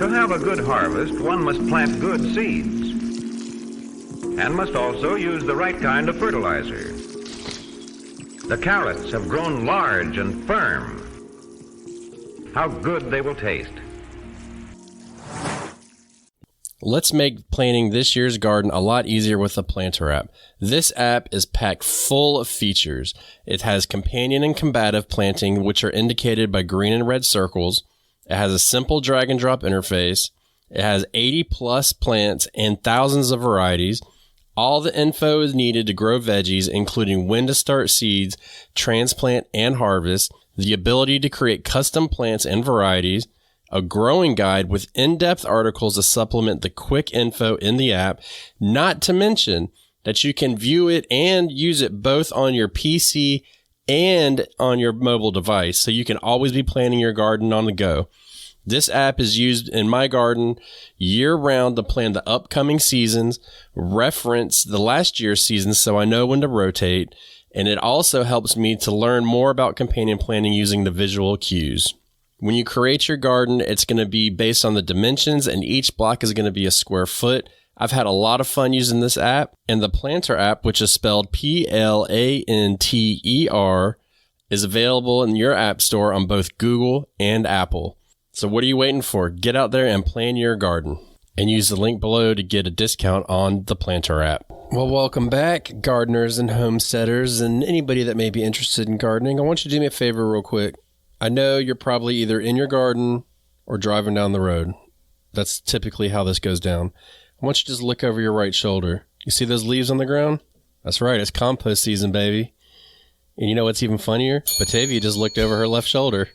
To have a good harvest, one must plant good seeds and must also use the right kind of fertilizer. The carrots have grown large and firm. How good they will taste. Let's make planting this year's garden a lot easier with the Planter app. This app is packed full of features. It has companion and combative planting, which are indicated by green and red circles. It has a simple drag and drop interface. It has 80 plus plants and thousands of varieties. All the info is needed to grow veggies, including when to start seeds, transplant, and harvest, the ability to create custom plants and varieties, a growing guide with in-depth articles to supplement the quick info in the app, not to mention that you can view it and use it both on your PC and on your mobile device, so you can always be planting your garden on the go. This app is used in my garden year-round to plan the upcoming seasons, reference the last year's seasons so I know when to rotate, and it also helps me to learn more about companion planting using the visual cues. When you create your garden, it's going to be based on the dimensions, and each block is going to be a square foot. I've had a lot of fun using this app, and the Planter app, which is spelled Planter, is available in your app store on both Google and Apple. So what are you waiting for? Get out there and plan your garden, and use the link below to get a discount on the Planter app. Well, welcome back, gardeners and homesteaders, and anybody that may be interested in gardening. I want you to do me a favor real quick. I know you're probably either in your garden or driving down the road. That's typically how this goes down. I want you to just look over your right shoulder. You see those leaves on the ground? That's right. It's compost season, baby. And you know what's even funnier? Batavia just looked over her left shoulder.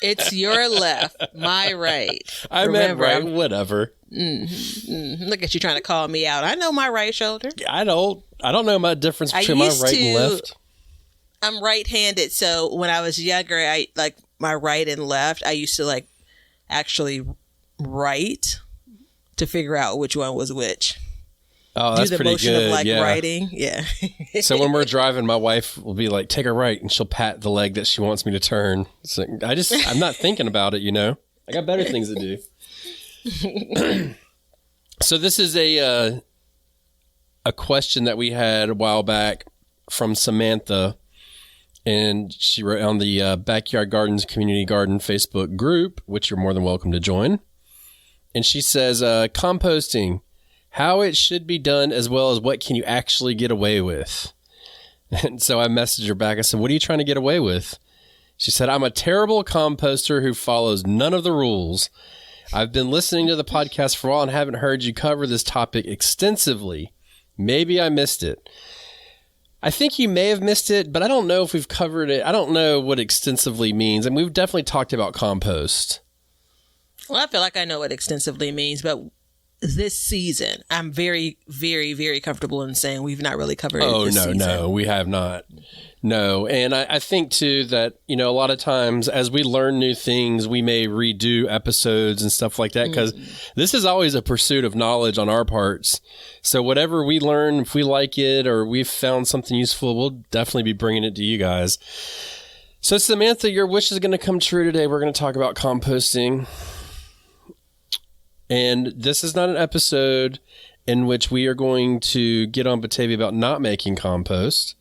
It's your left, my right. I meant right, whatever. Look at you trying to call me out. I know my right shoulder. I don't know my difference between my right and left. I'm right-handed, so when I was younger, I like my right and left. I used to like actually write to figure out which one was which. Oh, that's pretty good. Do the motion of like writing, yeah. So when we're driving, my wife will be like, "Take a right," and she'll pat the leg that she wants me to turn. So I'm not thinking about it, you know. I got better things to do. So this is a question that we had a while back from Samantha. And she wrote on the Backyard Gardens Community Garden Facebook group, which you're more than welcome to join. And she says, composting, how it should be done, as well as what can you actually get away with? And so I messaged her back. I said, what are you trying to get away with? She said, I'm a terrible composter who follows none of the rules. I've been listening to the podcast for a while and haven't heard you cover this topic extensively. Maybe I missed it. I think you may have missed it, but I don't know if we've covered it. I don't know what extensively means. And we've definitely talked about compost. Well, I feel like I know what extensively means, but this season, I'm very, very, very comfortable in saying we've not really covered it this season. No, we have not. No. And I think, too, that, you know, a lot of times as we learn new things, we may redo episodes and stuff like that, because this is always a pursuit of knowledge on our parts. So whatever we learn, if we like it or we've found something useful, we'll definitely be bringing it to you guys. So, Samantha, your wish is going to come true today. We're going to talk about composting. And this is not an episode in which we are going to get on Batavia about not making compost,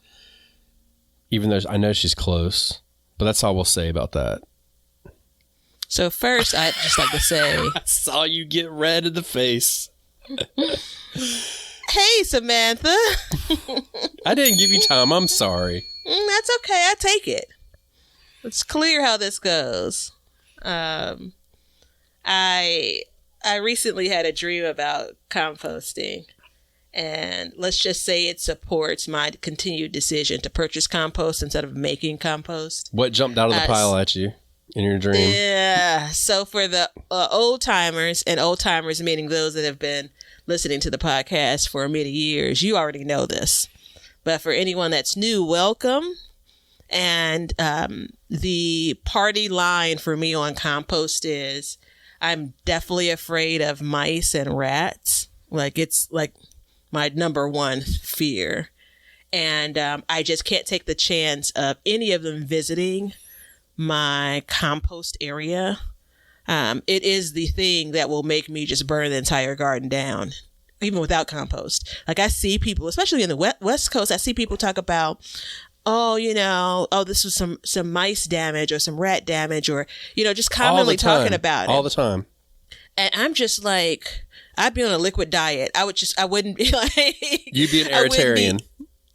even though I know she's close, but that's all we'll say about that. So first, I'd just like to say... I saw you get red in the face. Hey, Samantha. I didn't give you time. I'm sorry. That's okay. I take it. It's clear how this goes. I recently had a dream about composting, and let's just say it supports my continued decision to purchase compost instead of making compost. What jumped out of the pile at you in your dream? Yeah. So for the old timers, and old timers meaning those that have been listening to the podcast for many years, you already know this. But for anyone that's new, welcome. And the party line for me on compost is, I'm definitely afraid of mice and rats. Like, it's like my number one fear. And I just can't take the chance of any of them visiting my compost area. it is the thing that will make me just burn the entire garden down, even without compost. Like I see people, especially in the West Coast, I see people talk about, this was some mice damage or some rat damage, or, just commonly talking about it. All the time. And I'm just like, I'd be on a liquid diet. I wouldn't be like... You'd be an Eritrean.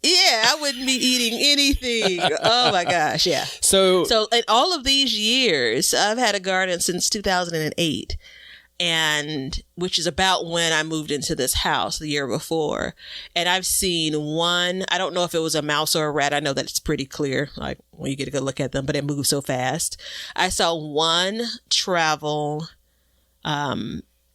I wouldn't be eating anything. Oh my gosh, yeah. So in all of these years, I've had a garden since 2008, and which is about when I moved into this house the year before. And I've seen one, I don't know if it was a mouse or a rat. I know that it's pretty clear, like when you get a good look at them, but it moves so fast. I saw one travel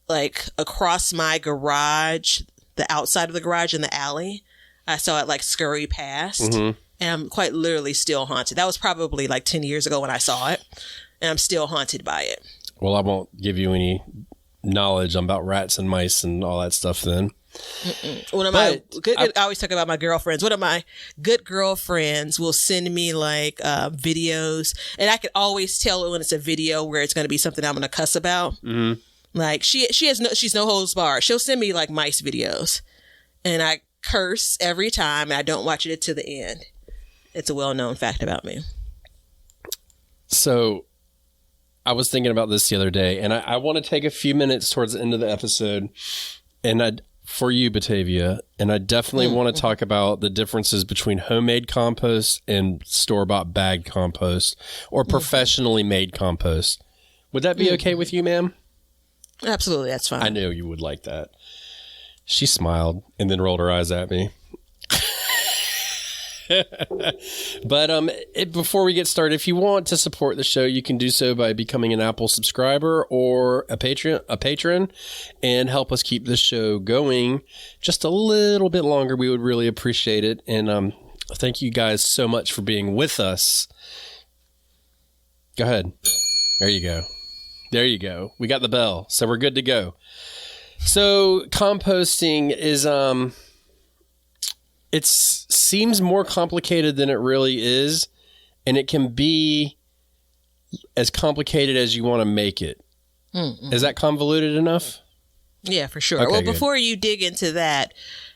like across my garage, the outside of the garage in the alley. I saw it like scurry past, and I'm quite literally still haunted. That was probably like 10 years ago when I saw it, and I'm still haunted by it. Well, I won't give you any knowledge about rats and mice and all that stuff then. One of my I always talk about my girlfriends. One of my good girlfriends will send me like videos, and I can always tell when it's a video where it's going to be something I'm going to cuss about. Mm-hmm. Like she's no holds barred. She'll send me like mice videos, and I curse every time, and I don't watch it to the end. It's a well-known fact about me. So I was thinking about this the other day, and I want to take a few minutes towards the end of the episode and for you, Batavia, and I definitely want to talk about the differences between homemade compost and store-bought bagged compost or professionally made compost. Would that be okay with you, ma'am? Absolutely, that's fine. I knew you would like that. She smiled and then rolled her eyes at me. But before we get started, if you want to support the show, you can do so by becoming an Apple subscriber or a patron, and help us keep this show going just a little bit longer. We would really appreciate it. And thank you guys so much for being with us. Go ahead. There you go. There you go. We got the bell, so we're good to go. So composting is, it seems more complicated than it really is, and it can be as complicated as you want to make it. Mm-hmm. Is that convoluted enough? Yeah, for sure. Okay, well, good. Before you dig into that,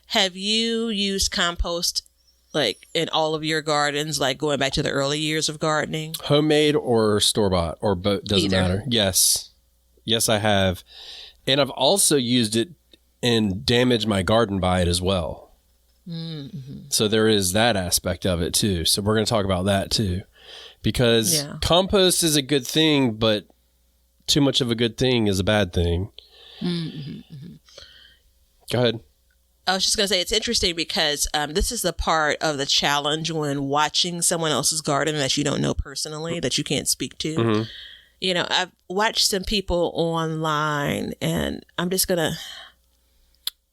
have you used compost like in all of your gardens, like going back to the early years of gardening? Homemade or store-bought or both, doesn't matter. Yes. Yes, I have. And I've also used it and damaged my garden by it as well. Mm-hmm. So there is that aspect of it too. So we're going to talk about that too, because compost is a good thing, but too much of a good thing is a bad thing. Mm-hmm. Go ahead. I was just going to say, it's interesting because this is the part of the challenge when watching someone else's garden that you don't know personally, that you can't speak to. Mm-hmm. You know, I've watched some people online, and I'm just going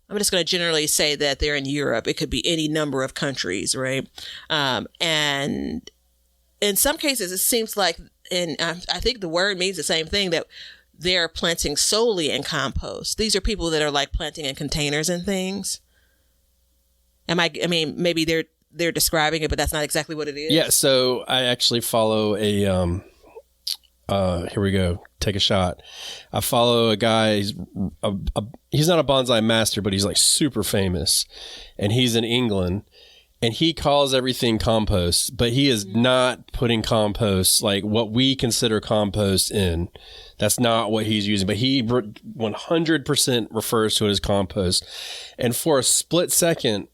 to generally say that they're in Europe. It could be any number of countries, right? And in some cases, it seems like, and I think the word means the same thing, that they're planting solely in compost. These are people that are like planting in containers and things. I mean, maybe they're describing it, but that's not exactly what it is. Yeah. So I actually follow a, here we go. Take a shot. I follow a guy. He's not a bonsai master, but he's like super famous, and he's in England, and he calls everything compost, but he is not putting compost, like what we consider compost, in. That's not what he's using, but he 100% refers to it as compost. And for a split second,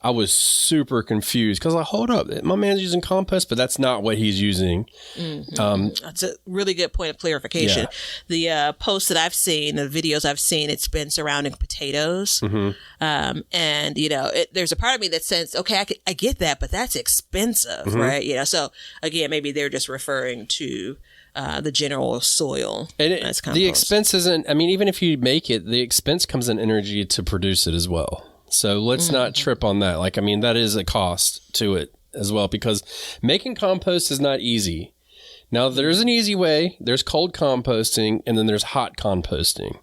I was super confused because hold up, my man's using compost, but that's not what he's using. Mm-hmm. That's a really good point of clarification. Yeah. The posts that I've seen, the videos I've seen, it's been surrounding potatoes. Mm-hmm. And, you know, there's a part of me that says, okay, I get that, but that's expensive, mm-hmm. right? You know, so again, maybe they're just referring to the general soil. And as compost. The expense isn't, I mean, even if you make it, the expense comes in energy to produce it as well. So let's not trip on that. Like, I mean, that is a cost to it as well, because making compost is not easy. Now, there's an easy way. There's cold composting, and then there's hot composting.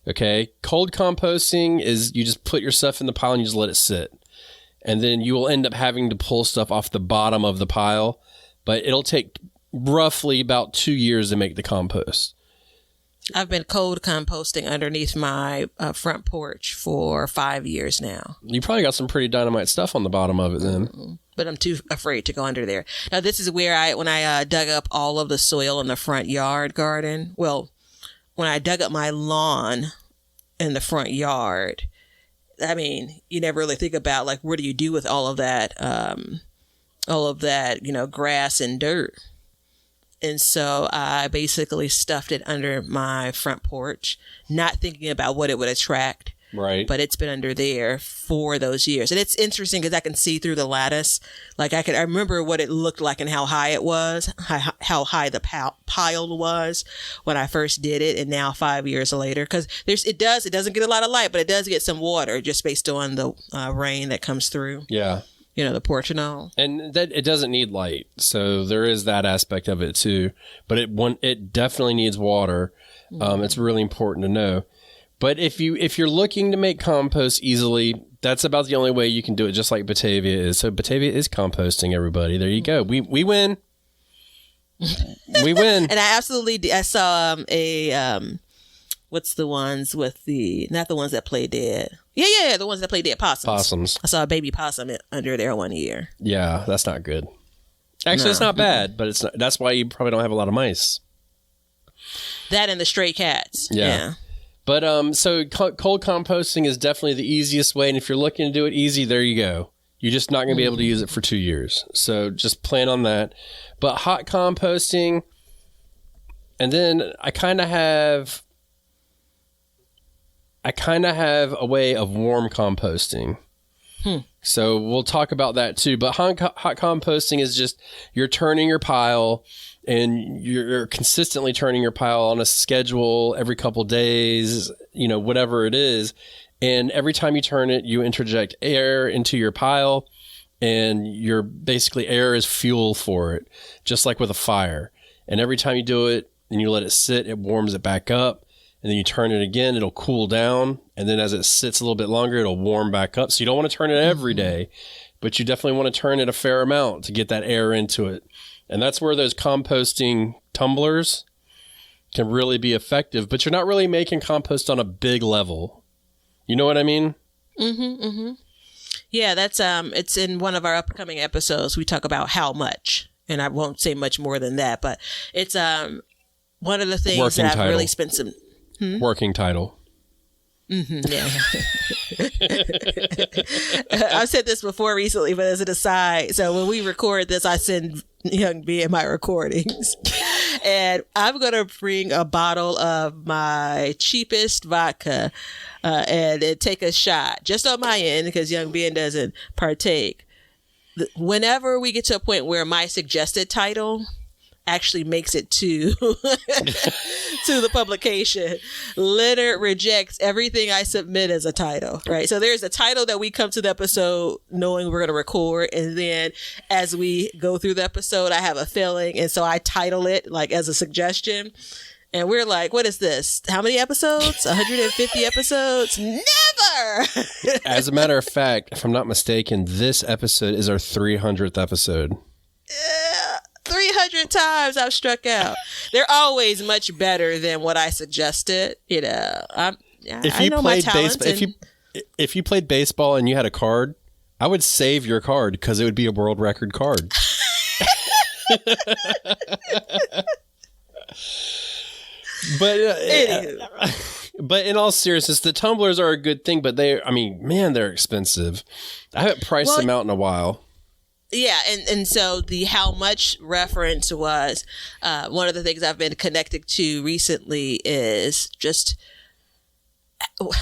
Okay? Cold composting is you just put your stuff in the pile and you just let it sit. And then you will end up having to pull stuff off the bottom of the pile, but it'll take roughly about 2 years to make the compost. I've been cold composting underneath my front porch for 5 years now. You probably got some pretty dynamite stuff on the bottom of it then. But I'm too afraid to go under there. Now, this is where when I dug up all of the soil in the front yard garden. Well, when I dug up my lawn in the front yard, I mean, you never really think about, like, what do you do with all of that, grass and dirt. And so I basically stuffed it under my front porch, not thinking about what it would attract. Right. But it's been under there for those years. And it's interesting because I can see through the lattice. Like I remember what it looked like and how high it was, how high the pile was when I first did it. And now 5 years later, because it doesn't get a lot of light, but it does get some water just based on the rain that comes through. Yeah. The porch and all. And that it doesn't need light. So there is that aspect of it too. But it definitely needs water. It's really important to know. But if you're looking to make compost easily, that's about the only way you can do it, just like Batavia is. So Batavia is composting, everybody. There you go. We win. We win. And I saw what's the ones with not the ones that play dead. Yeah, the ones that play dead, possums. I saw a baby possum under there one year. Yeah, that's not good. Actually, It's not bad, but that's why you probably don't have a lot of mice. That and the stray cats. Yeah. But so cold composting is definitely the easiest way. And if you're looking to do it easy, there you go. You're just not going to be able to use it for 2 years. So just plan on that. But hot composting, and then I kind of have a way of warm composting. So we'll talk about that too. But hot composting is just you're turning your pile, and you're consistently turning your pile on a schedule every couple days, whatever it is. And every time you turn it, you interject air into your pile, and air is fuel for it, just like with a fire. And every time you do it and you let it sit, it warms it back up. And then you turn it again, it'll cool down. And then as it sits a little bit longer, it'll warm back up. So you don't want to turn it every day, but you definitely want to turn it a fair amount to get that air into it. And that's where those composting tumblers can really be effective, but you're not really making compost on a big level. You know what I mean? Yeah, that's it's in one of our upcoming episodes. We talk about how much, and I won't say much more than that, but it's one of the things Working that I've title. really spent some Working title. Yeah. I've said this before recently, but as an aside, so when we record this, I send Young B my recordings, and I'm gonna bring a bottle of my cheapest vodka and take a shot just on my end because Young B doesn't partake. Whenever we get to a point where my suggested title actually makes it to to the publication, Leonard rejects everything I submit as a title, right? So there's a title that we come to the episode knowing we're going to record, and then as we go through the episode, I have a feeling, and so I title it like as a suggestion, and we're like, what is this? How many episodes? 150 episodes? Never! As a matter of fact, if I'm not mistaken, this episode is our 300th episode. 300 times I've struck out. They're always much better than what I suggested. I know my talents. If you played baseball and you had a card, I would save your card because it would be a world record card. But in all seriousness, the tumblers are a good thing, but they're expensive. I haven't priced them out in a while. Yeah, and so the how much reference was one of the things I've been connected to recently is just,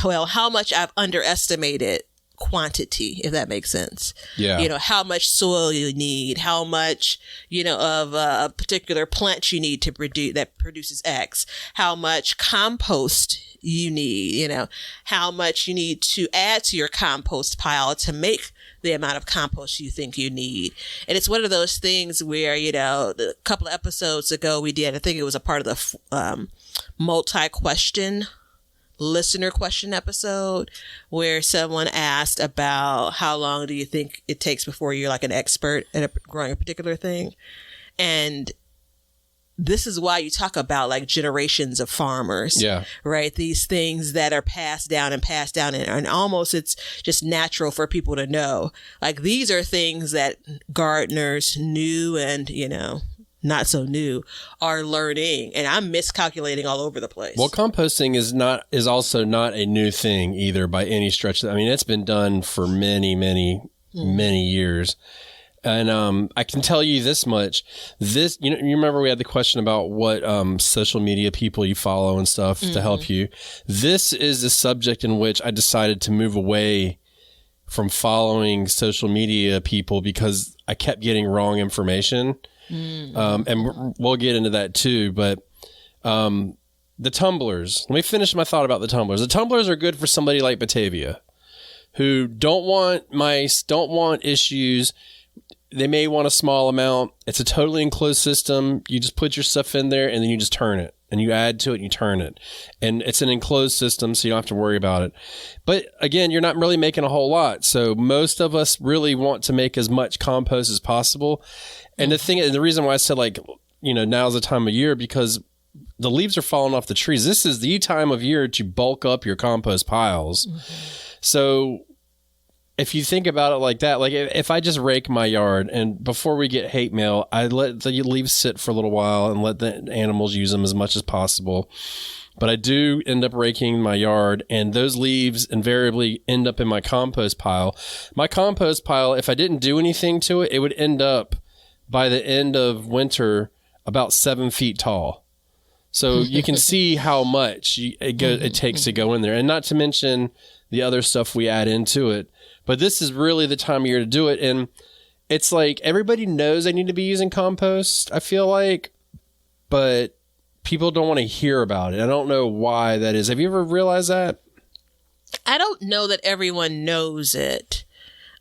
how much I've underestimated quantity, if that makes sense. Yeah. How much soil you need, how much, of a particular plant you need to produce that produces X, how much compost you need, how much you need to add to your compost pile to make the amount of compost you think you need. And it's one of those things where, a couple of episodes ago I think it was a part of the listener question episode where someone asked about how long do you think it takes before you're like an expert at growing a particular thing. And this is why you talk about like generations of farmers, right? These things that are passed down and almost it's just natural for people to know. Like these are things that gardeners new and, not so new are learning, and I'm miscalculating all over the place. Well, composting is also not a new thing either by any stretch. I mean, it's been done for many, many, many years. And I can tell you this much. You remember we had the question about what social media people you follow and stuff to help you. This is the subject in which I decided to move away from following social media people because I kept getting wrong information. And we'll get into that too. But the tumblers. Let me finish my thought about the tumblers. The tumblers are good for somebody like Batavia who don't want mice, don't want issues. They may want a small amount. It's a totally enclosed system. You just put your stuff in there and then you just turn it and you add to it and you turn it. And it's an enclosed system, so you don't have to worry about it. But again, you're not really making a whole lot. So most of us really want to make as much compost as possible. And the reason why I said now's the time of year because the leaves are falling off the trees. This is the time of year to bulk up your compost piles. So if you think about it like that, like if I just rake my yard and before we get hate mail, I let the leaves sit for a little while and let the animals use them as much as possible. But I do end up raking my yard and those leaves invariably end up in my compost pile. My compost pile, if I didn't do anything to it, it would end up by the end of winter about 7 feet tall. So you can see how much it takes to go in there. And not to mention the other stuff we add into it. But this is really the time of year to do it. And it's like everybody knows they need to be using compost, I feel like, but people don't want to hear about it. I don't know why that is. Have you ever realized that? I don't know that everyone knows it.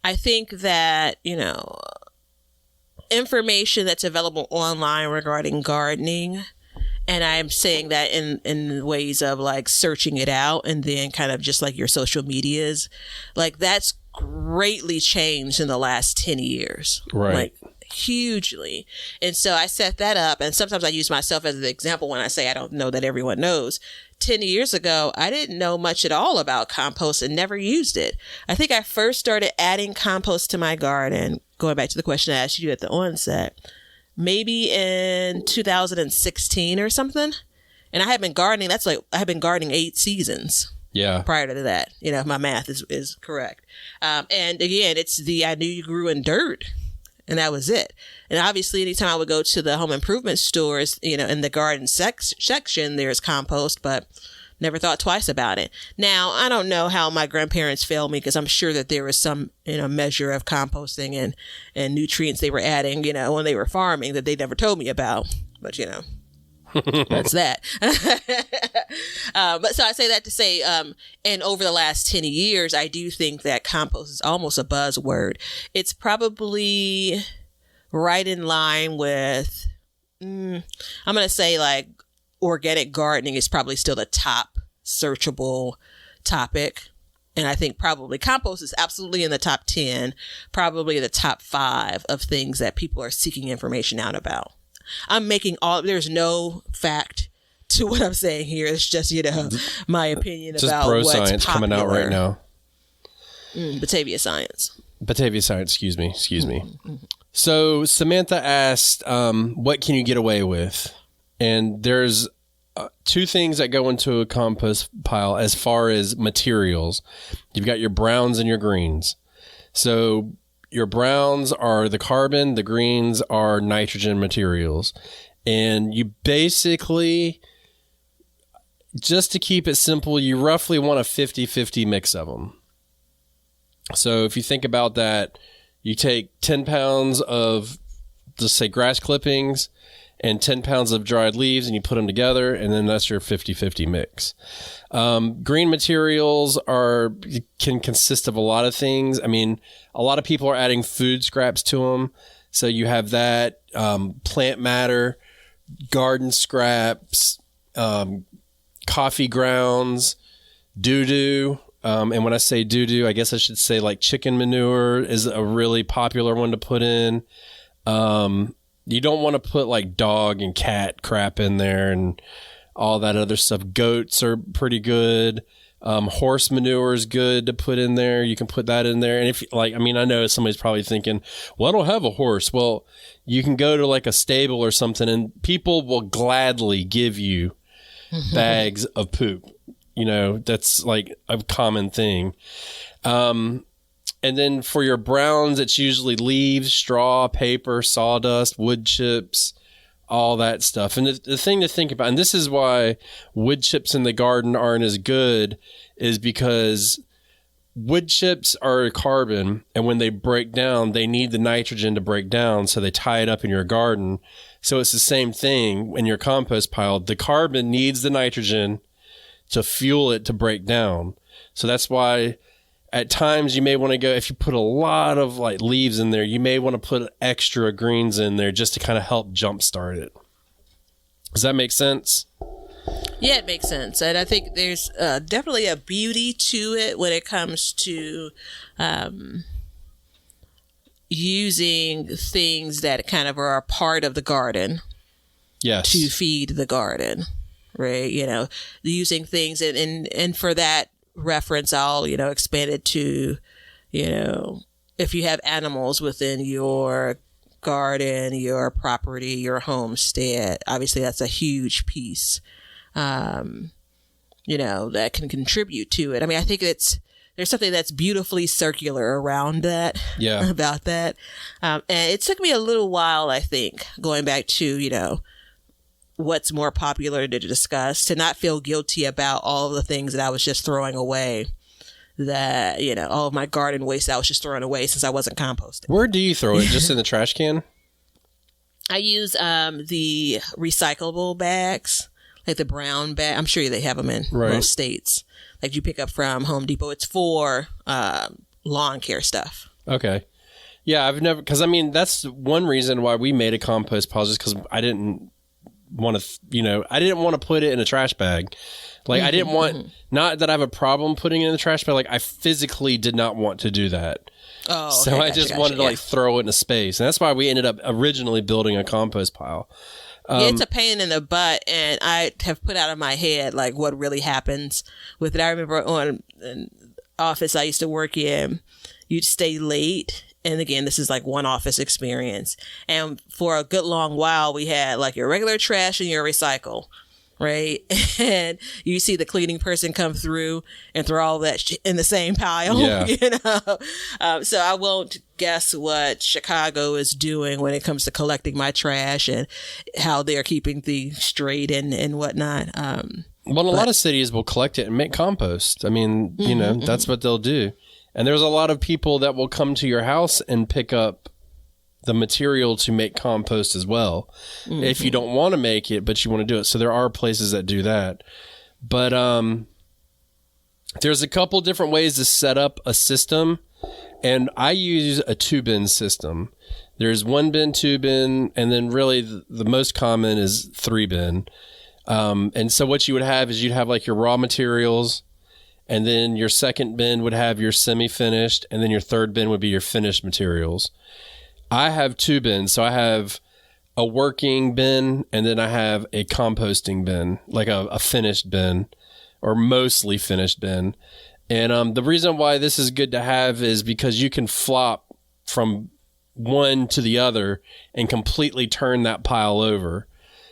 I think that, information that's available online regarding gardening, and I'm saying that in ways of like searching it out and then kind of just like your social medias, like that's greatly changed in the last 10 years. Right. Like hugely. And so I set that up. And sometimes I use myself as an example when I say I don't know that everyone knows. 10 years ago, I didn't know much at all about compost and never used it. I think I first started adding compost to my garden, going back to the question I asked you at the onset, maybe in 2016 or something. And I had been gardening. I had been gardening 8 seasons. Yeah. Prior to that, if my math is correct. And again, I knew you grew in dirt and that was it. And obviously anytime I would go to the home improvement stores, in the garden section, there's compost, but never thought twice about it. Now, I don't know how my grandparents failed me because I'm sure that there was some, measure of composting and nutrients they were adding, when they were farming that they never told me about, but that's that. But so I say that to say, and over the last 10 years, I do think that compost is almost a buzzword. It's probably right in line with, I'm going to say like organic gardening is probably still the top searchable topic. And I think probably compost is absolutely in the top 10, probably the top 5 of things that people are seeking information out about. I'm making there's no fact to what I'm saying here. It's just, my opinion just about bro what's science popular. coming out right now. Batavia science, excuse me. So Samantha asked, what can you get away with? And there's 2 things that go into a compost pile as far as materials. You've got your browns and your greens. So your browns are the carbon, the greens are nitrogen materials. And you basically, just to keep it simple, you roughly want a 50-50 mix of them. So if you think about that, you take 10 pounds of, let's say, grass clippings and 10 pounds of dried leaves and you put them together, and then that's your 50-50 mix. Green materials can consist of a lot of things. I mean, a lot of people are adding food scraps to them. So you have that, plant matter, garden scraps, coffee grounds, doo-doo. And when I say doo-doo, I guess I should say like chicken manure is a really popular one to put in. You don't want to put like dog and cat crap in there and all that other stuff. Goats are pretty good. Horse manure is good to put in there. You can put that in there. And if like, I mean, I know somebody's probably thinking, well, I don't have a horse. Well, you can go to like a stable or something and people will gladly give you bags of poop. You know, that's like a common thing. And then for your browns, it's usually leaves, straw, paper, sawdust, wood chips, all that stuff. And the thing to think about, and this is why wood chips in the garden aren't as good, is because wood chips are carbon, and when they break down, they need the nitrogen to break down, so they tie it up in your garden. So it's the same thing in your compost pile. The carbon needs the nitrogen to fuel it to break down. So that's why at times you may want to go, if you put a lot of like leaves in there, you may want to put extra greens in there just to kind of help jumpstart it. Does that make sense? Yeah, it makes sense. And I think there's definitely a beauty to it when it comes to using things that kind of are a part of the garden. Yes. To feed the garden, right? You know, using things and for that reference, I'll, you know, expand it to, you know, if you have animals within your garden, your property, your homestead, obviously that's a huge piece, you know, that can contribute to it. I mean, I think there's something that's beautifully circular around that, about that. And it took me a little while, I think, going back to, you know, what's more popular to discuss, to not feel guilty about all of the things that I was just throwing away, that, you know, all of my garden waste I was just throwing away since I wasn't composting. Where do you throw it? Just in the trash can? I use the recyclable bags, like the brown bag. I'm sure they have them in most states. Like you pick up from Home Depot. It's for lawn care stuff. Okay. Yeah, I've never, because I mean, that's one reason why we made a compost pile, just because I didn't want to, you know, I didn't want to put it in a trash bag. Like I didn't want, not that I have a problem putting it in the trash bag, like I physically did not want to do that. Oh, okay, so I just wanted to like throw it in a space. And that's why we ended up originally building a compost pile. Yeah, it's a pain in the butt, and I have put out of my head like what really happens with it. I remember on an office I used to work in, you'd stay late. And again, this is like one office experience. And for a good long while, we had like your regular trash and your recycle, right? And you see the cleaning person come through and throw all that in the same pile, you know? So I won't guess what Chicago is doing when it comes to collecting my trash and how they're keeping things straight and whatnot. Well, a lot of cities will collect it and make compost. I mean, you know, that's what they'll do. And there's a lot of people that will come to your house and pick up the material to make compost as well. If you don't want to make it, but you want to do it. So there are places that do that. But there's a couple different ways to set up a system. And I use a 2-bin system. There's 1-bin, 2-bin, and then really the most common is 3-bin. And so what you would have is you'd have like your raw materials, and then your second bin would have your semi-finished, and then your third bin would be your finished materials. I have 2 bins, so I have a working bin, and then I have a composting bin, like a finished bin, or mostly finished bin. And the reason why this is good to have is because you can flop from one to the other and completely turn that pile over.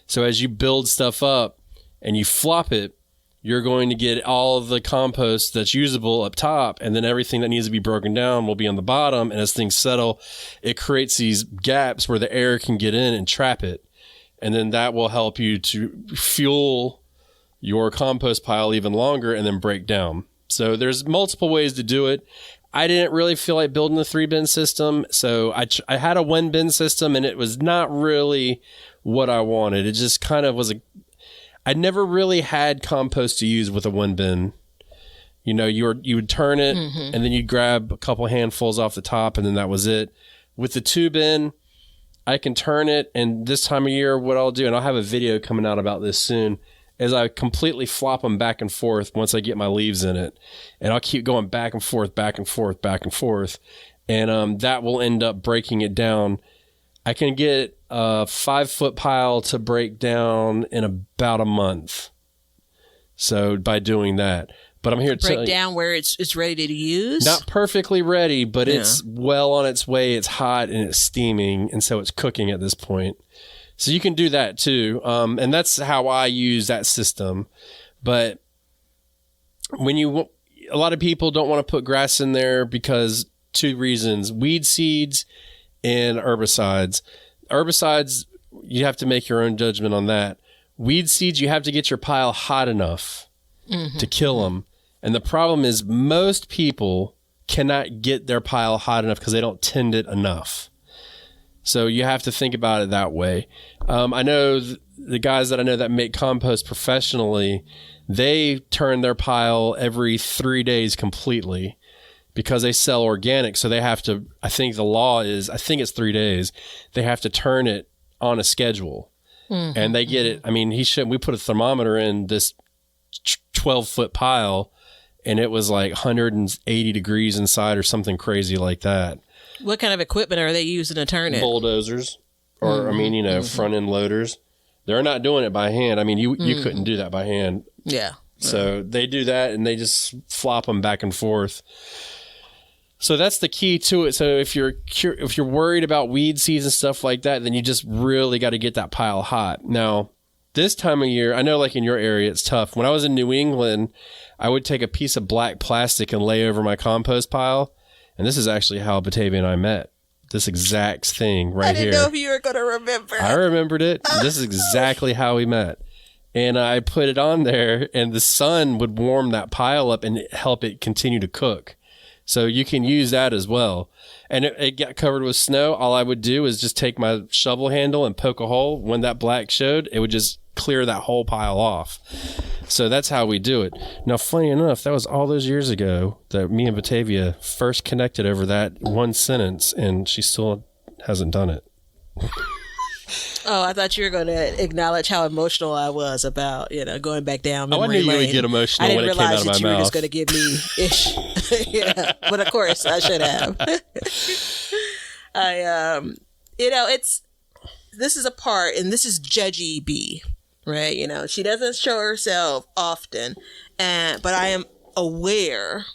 So as you build stuff up and you flop it, you're going to get all of the compost that's usable up top, and then everything that needs to be broken down will be on the bottom. And as things settle, it creates these gaps where the air can get in and trap it. And then that will help you to fuel your compost pile even longer and then break down. So there's multiple ways to do it. I didn't really feel like building a 3-bin system. So I had a 1-bin system, and it was not really what I wanted. It just kind of was I never really had compost to use with a 1-bin. You know, you would turn it and then you'd grab a couple handfuls off the top, and then that was it. With the 2-bin, I can turn it, and this time of year, what I'll do, and I'll have a video coming out about this soon, is I completely flop them back and forth once I get my leaves in it. And I'll keep going back and forth, back and forth, back and forth. And that will end up breaking it down. I can get a 5-foot pile to break down in about a month. So by doing that, but I'm here to break down where it's ready to use. Not perfectly ready, but it's well on its way. It's hot and it's steaming, and so it's cooking at this point. So you can do that too, and that's how I use that system. But a lot of people don't want to put grass in there because 2 reasons: weed seeds and herbicides. Herbicides, you have to make your own judgment on that. Weed seeds, you have to get your pile hot enough to kill them. And the problem is most people cannot get their pile hot enough because they don't tend it enough. So you have to think about it that way. I know the guys that I know that make compost professionally, they turn their pile every 3 days completely because they sell organic. So they have to, I think the law is, I think it's 3 days. They have to turn it on a schedule. And they get it. I mean, we put a thermometer in this 12-foot pile, and it was like 180 degrees inside or something crazy like that. What kind of equipment are they using to turn it? Bulldozers, or front end loaders. They're not doing it by hand. I mean, you couldn't do that by hand. Yeah. So they do that, and they just flop them back and forth. So that's the key to it. So if you're worried about weed seeds and stuff like that, then you just really got to get that pile hot. Now, this time of year, I know like in your area it's tough. When I was in New England, I would take a piece of black plastic and lay over my compost pile. And this is actually how Batavia and I met. This exact thing right here. I didn't know if you were going to remember. I remembered it. This is exactly how we met. And I put it on there, and the sun would warm that pile up and help it continue to cook. So you can use that as well. And it got covered with snow. All I would do is just take my shovel handle and poke a hole. When that black showed, it would just clear that whole pile off. So that's how we do it. Now, funny enough, that was all those years ago that me and Batavia first connected over that one sentence, and she still hasn't done it. Oh, I thought you were going to acknowledge how emotional I was about, going back down memory lane. I knew you would get emotional when it came out of my mouth. I didn't realize that you were just going to give me ish. Yeah, but of course I should have. This is a part, and this is Judgy B, right? She doesn't show herself often, but I am aware.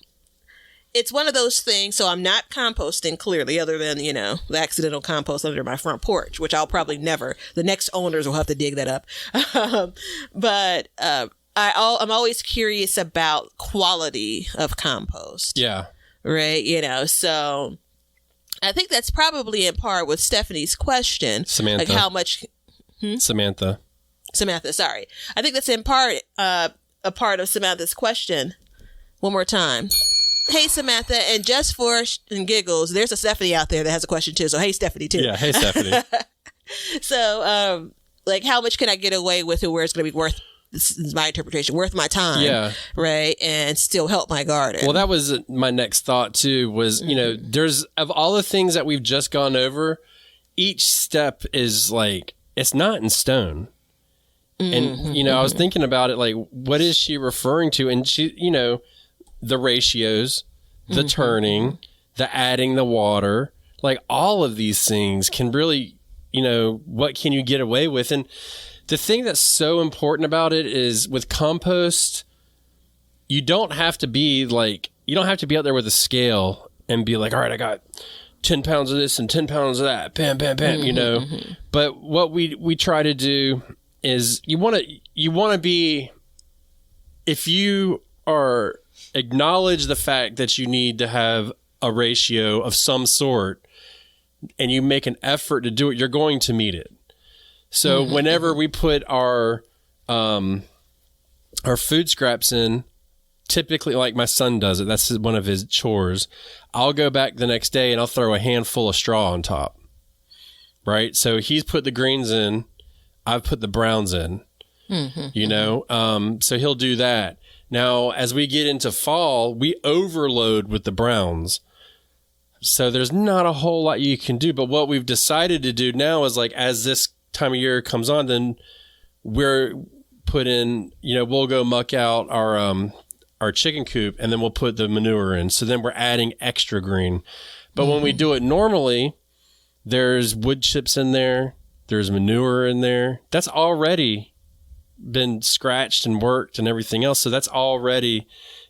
It's one of those things, so I'm not composting clearly, other than, the accidental compost under my front porch, which I'll probably never, the next owners will have to dig that up. But I'm always curious about quality of compost. Yeah. Right? So I think that's probably in part with Stephanie's question. Samantha. Like how much... Samantha, sorry. I think that's in part a part of Samantha's question. One more time. Hey, Samantha, and just for and giggles, there's a Stephanie out there that has a question too. So, hey, Stephanie, too. Yeah, hey, Stephanie. So, how much can I get away with it where it's going to be worth, this is my interpretation, worth my time, right, and still help my garden? Well, that was my next thought, too, was, there's, of all the things that we've just gone over, each step is like, it's not in stone. And, I was thinking about it, like, what is she referring to? And she, the ratios, the turning, the adding the water, like all of these things can really, what can you get away with? And the thing that's so important about it is with compost, you don't have to be out there with a scale and be like, all right, I got 10 pounds of this and 10 pounds of that, bam, bam, bam, But what we try to do is you want to be, if you are acknowledge the fact that you need to have a ratio of some sort and you make an effort to do it, you're going to meet it. So whenever we put our food scraps in, typically, like my son does it, that's one of his chores, I'll go back the next day and I'll throw a handful of straw on top. Right? So he's put the greens in, I've put the browns in, so he'll do that. Now, as we get into fall, we overload with the browns. So there's not a whole lot you can do. But what we've decided to do now is, like, as this time of year comes on, then we're we'll go muck out our chicken coop, and then we'll put the manure in. So then we're adding extra green. But when we do it normally, There's wood chips in there. There's manure in there. That's already been scratched and worked and everything else. So that's already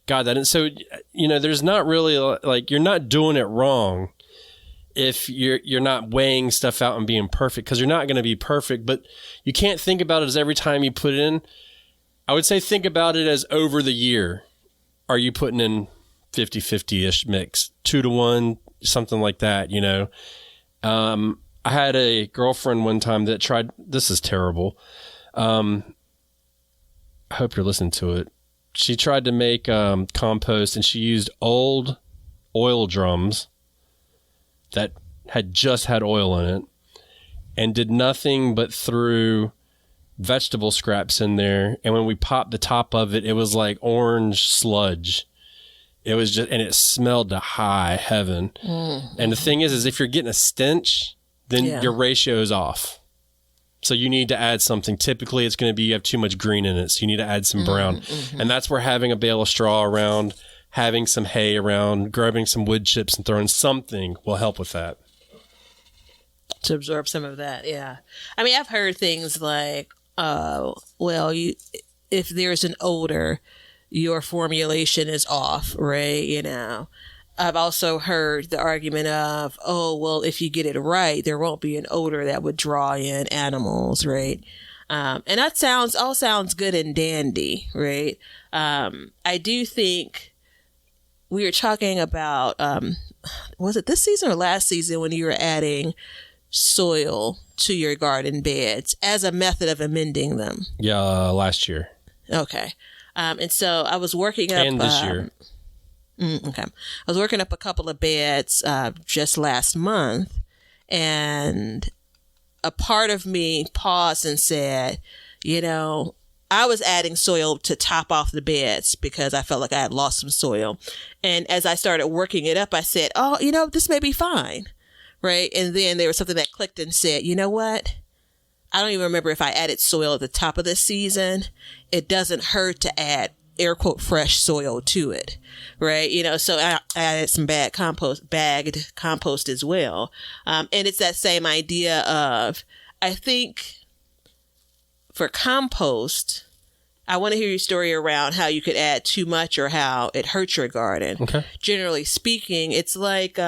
got that. And so, there's not really like, you're not doing it wrong if you're not weighing stuff out and being perfect, because you're not going to be perfect, but you can't think about it as every time you put it in. I would say think about it as over the year. Are you putting in 50-50-ish mix, 2-to-1, something like that, I had a girlfriend one time that tried, this is terrible. I hope you're listening to it. She tried to make compost, and she used old oil drums that had just had oil in it and did nothing but threw vegetable scraps in there. And when we popped the top of it, it was like orange sludge. It was just, and it smelled to high heaven. And the thing is if you're getting a stench, then your ratio is off. So you need to add something. Typically, it's going to be you have too much green in it, so you need to add some brown. And that's where having a bale of straw around, having some hay around, grabbing some wood chips and throwing something will help with that. To absorb some of that, yeah. I mean, I've heard things like, if there's an odor, your formulation is off, right? I've also heard the argument of, if you get it right, there won't be an odor that would draw in animals, right? And that all sounds good and dandy, right? I do think we were talking about, was it this season or last season when you were adding soil to your garden beds as a method of amending them? Yeah, last year. Okay. And so I was working up... And this year. Okay. I was working up a couple of beds just last month, and a part of me paused and said, I was adding soil to top off the beds because I felt like I had lost some soil. And as I started working it up, I said, this may be fine. Right. And then there was something that clicked and said, you know what? I don't even remember if I added soil at the top of this season. It doesn't hurt to add air quote fresh soil to it, right? So I added some bagged compost as well. And it's that same idea of, I think for compost, I want to hear your story around how you could add too much or how it hurts your garden. Okay. Generally speaking, it's like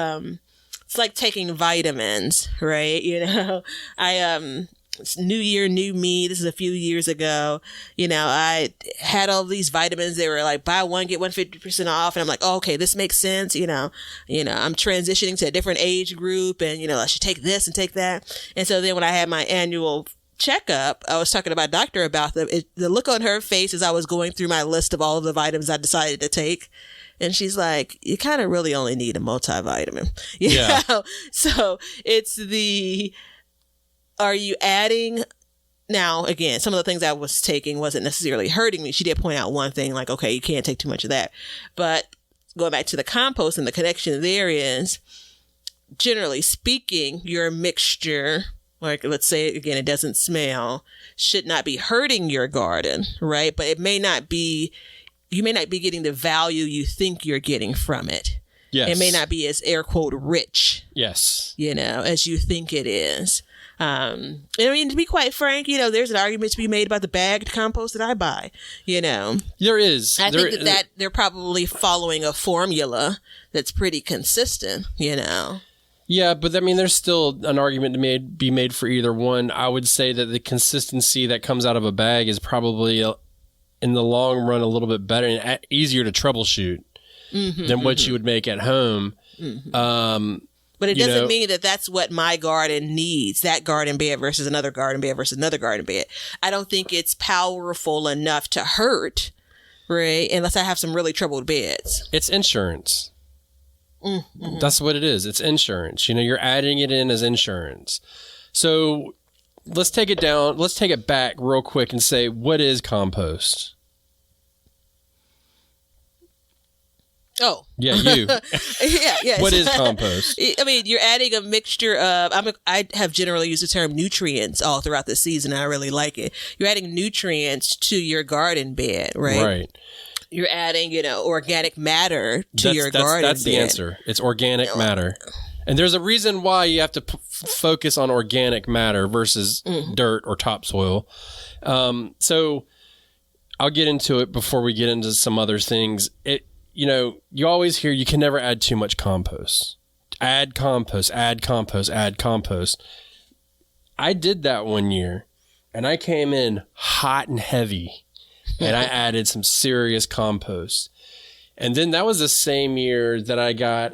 taking vitamins, right? It's new year, new me. This is a few years ago. I had all these vitamins. They were like, buy one, get 150% off. And I'm like, okay, this makes sense. I'm transitioning to a different age group, and, I should take this and take that. And so then when I had my annual checkup, I was talking to my doctor about them. The look on her face as I was going through my list of all of the vitamins I decided to take. And she's like, you kind of really only need a multivitamin. Yeah. So it's are you adding? Now, again, some of the things I was taking wasn't necessarily hurting me. She did point out one thing, like, okay, you can't take too much of that. But going back to the compost, and the connection there is, generally speaking, your mixture, like, let's say, again, it doesn't smell, should not be hurting your garden, right? But you may not be getting the value you think you're getting from it. Yes. It may not be as air quote rich. Yes. As you think it is. To be quite frank, there's an argument to be made about the bagged compost that I buy, There is. I think that they're probably following a formula that's pretty consistent, Yeah, but there's still an argument to be made for either one. I would say that the consistency that comes out of a bag is probably, in the long run, a little bit better and easier to troubleshoot than what you would make at home. But it doesn't mean that that's what my garden needs, that garden bed versus another garden bed versus another garden bed. I don't think it's powerful enough to hurt, right? Unless I have some really troubled beds. It's insurance. That's what it is. It's insurance. You're adding it in as insurance. So let's take it down. Let's take it back real quick and say, what is compost? Oh. Yeah, you. Yeah. What is compost? You're adding a mixture of, I have generally used the term nutrients all throughout the season. I really like it. You're adding nutrients to your garden bed, right? Right. You're adding, organic matter to your garden bed. That's the answer. It's organic matter. And there's a reason why you have to focus on organic matter versus dirt or topsoil. So I'll get into it before we get into some other things. You always hear you can never add too much compost. Add compost, add compost, add compost. I did that one year, and I came in hot and heavy, and I added some serious compost. And then that was the same year that I got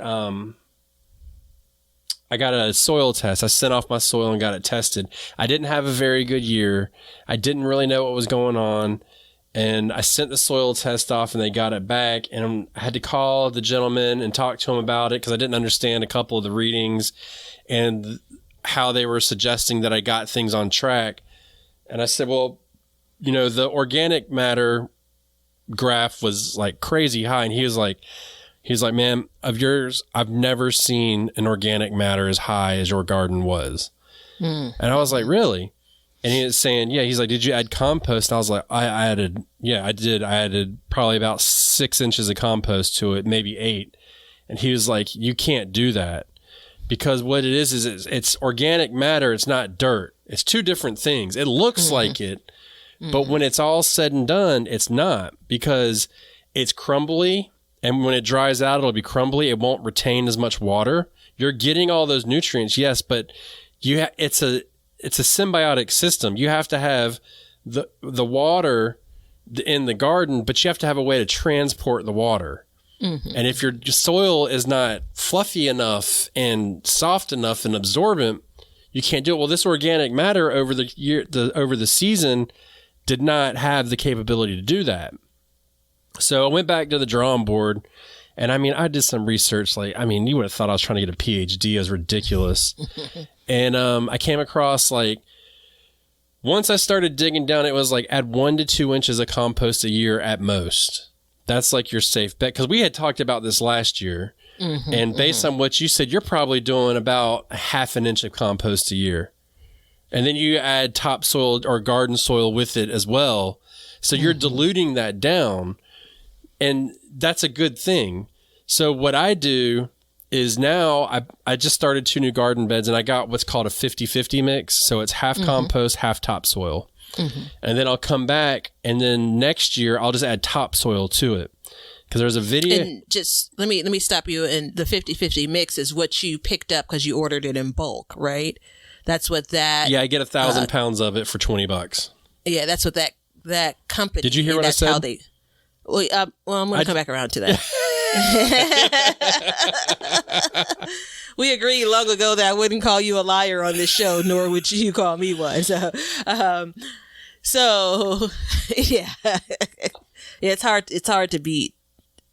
a soil test. I sent off my soil and got it tested. I didn't have a very good year. I didn't really know what was going on. And I sent the soil test off and they got it back. And I had to call the gentleman and talk to him about it because I didn't understand a couple of the readings and how they were suggesting that I got things on track. And I said, well, the organic matter graph was like crazy high. And he's like, man, of yours, I've never seen an organic matter as high as your garden was. And I was like, really? And he was saying, yeah, he's like, did you add compost? And I was like, I did. I added probably about 6 inches of compost to it, maybe 8. And he was like, you can't do that because what it is it's organic matter. It's not dirt. It's two different things. It looks like it, but when it's all said and done, it's not because it's crumbly. And when it dries out, it'll be crumbly. It won't retain as much water. You're getting all those nutrients, yes, but it's a symbiotic system. You have to have the water in the garden, but you have to have a way to transport the water. And if your soil is not fluffy enough and soft enough and absorbent, you can't do it. Well, this organic matter over the season did not have the capability to do that. So I went back to the drawing board, and I did some research. You would have thought I was trying to get a PhD. It was ridiculous. And I came across once I started digging down, it was add 1 to 2 inches of compost a year at most. That's your safe bet. Because we had talked about this last year. And based on what you said, you're probably doing about 1/2 inch of compost a year. And then you add topsoil or garden soil with it as well. So you're diluting that down. And that's a good thing. So what I do is now I just started 2 new garden beds and I got what's called a 50-50 mix. So it's half compost, half topsoil. And then I'll come back and then next year I'll just add topsoil to it. Because there's a video. And just let me stop you. And the 50-50 mix is what you picked up because you ordered it in bulk, right? That's what that. Yeah, I get 1,000 pounds of it for $20. Yeah, that's what that company. Did you hear what I said? How they, well, I'm going to come back around to that. We agreed long ago that I wouldn't call you a liar on this show, nor would you call me one. So yeah, it's hard to beat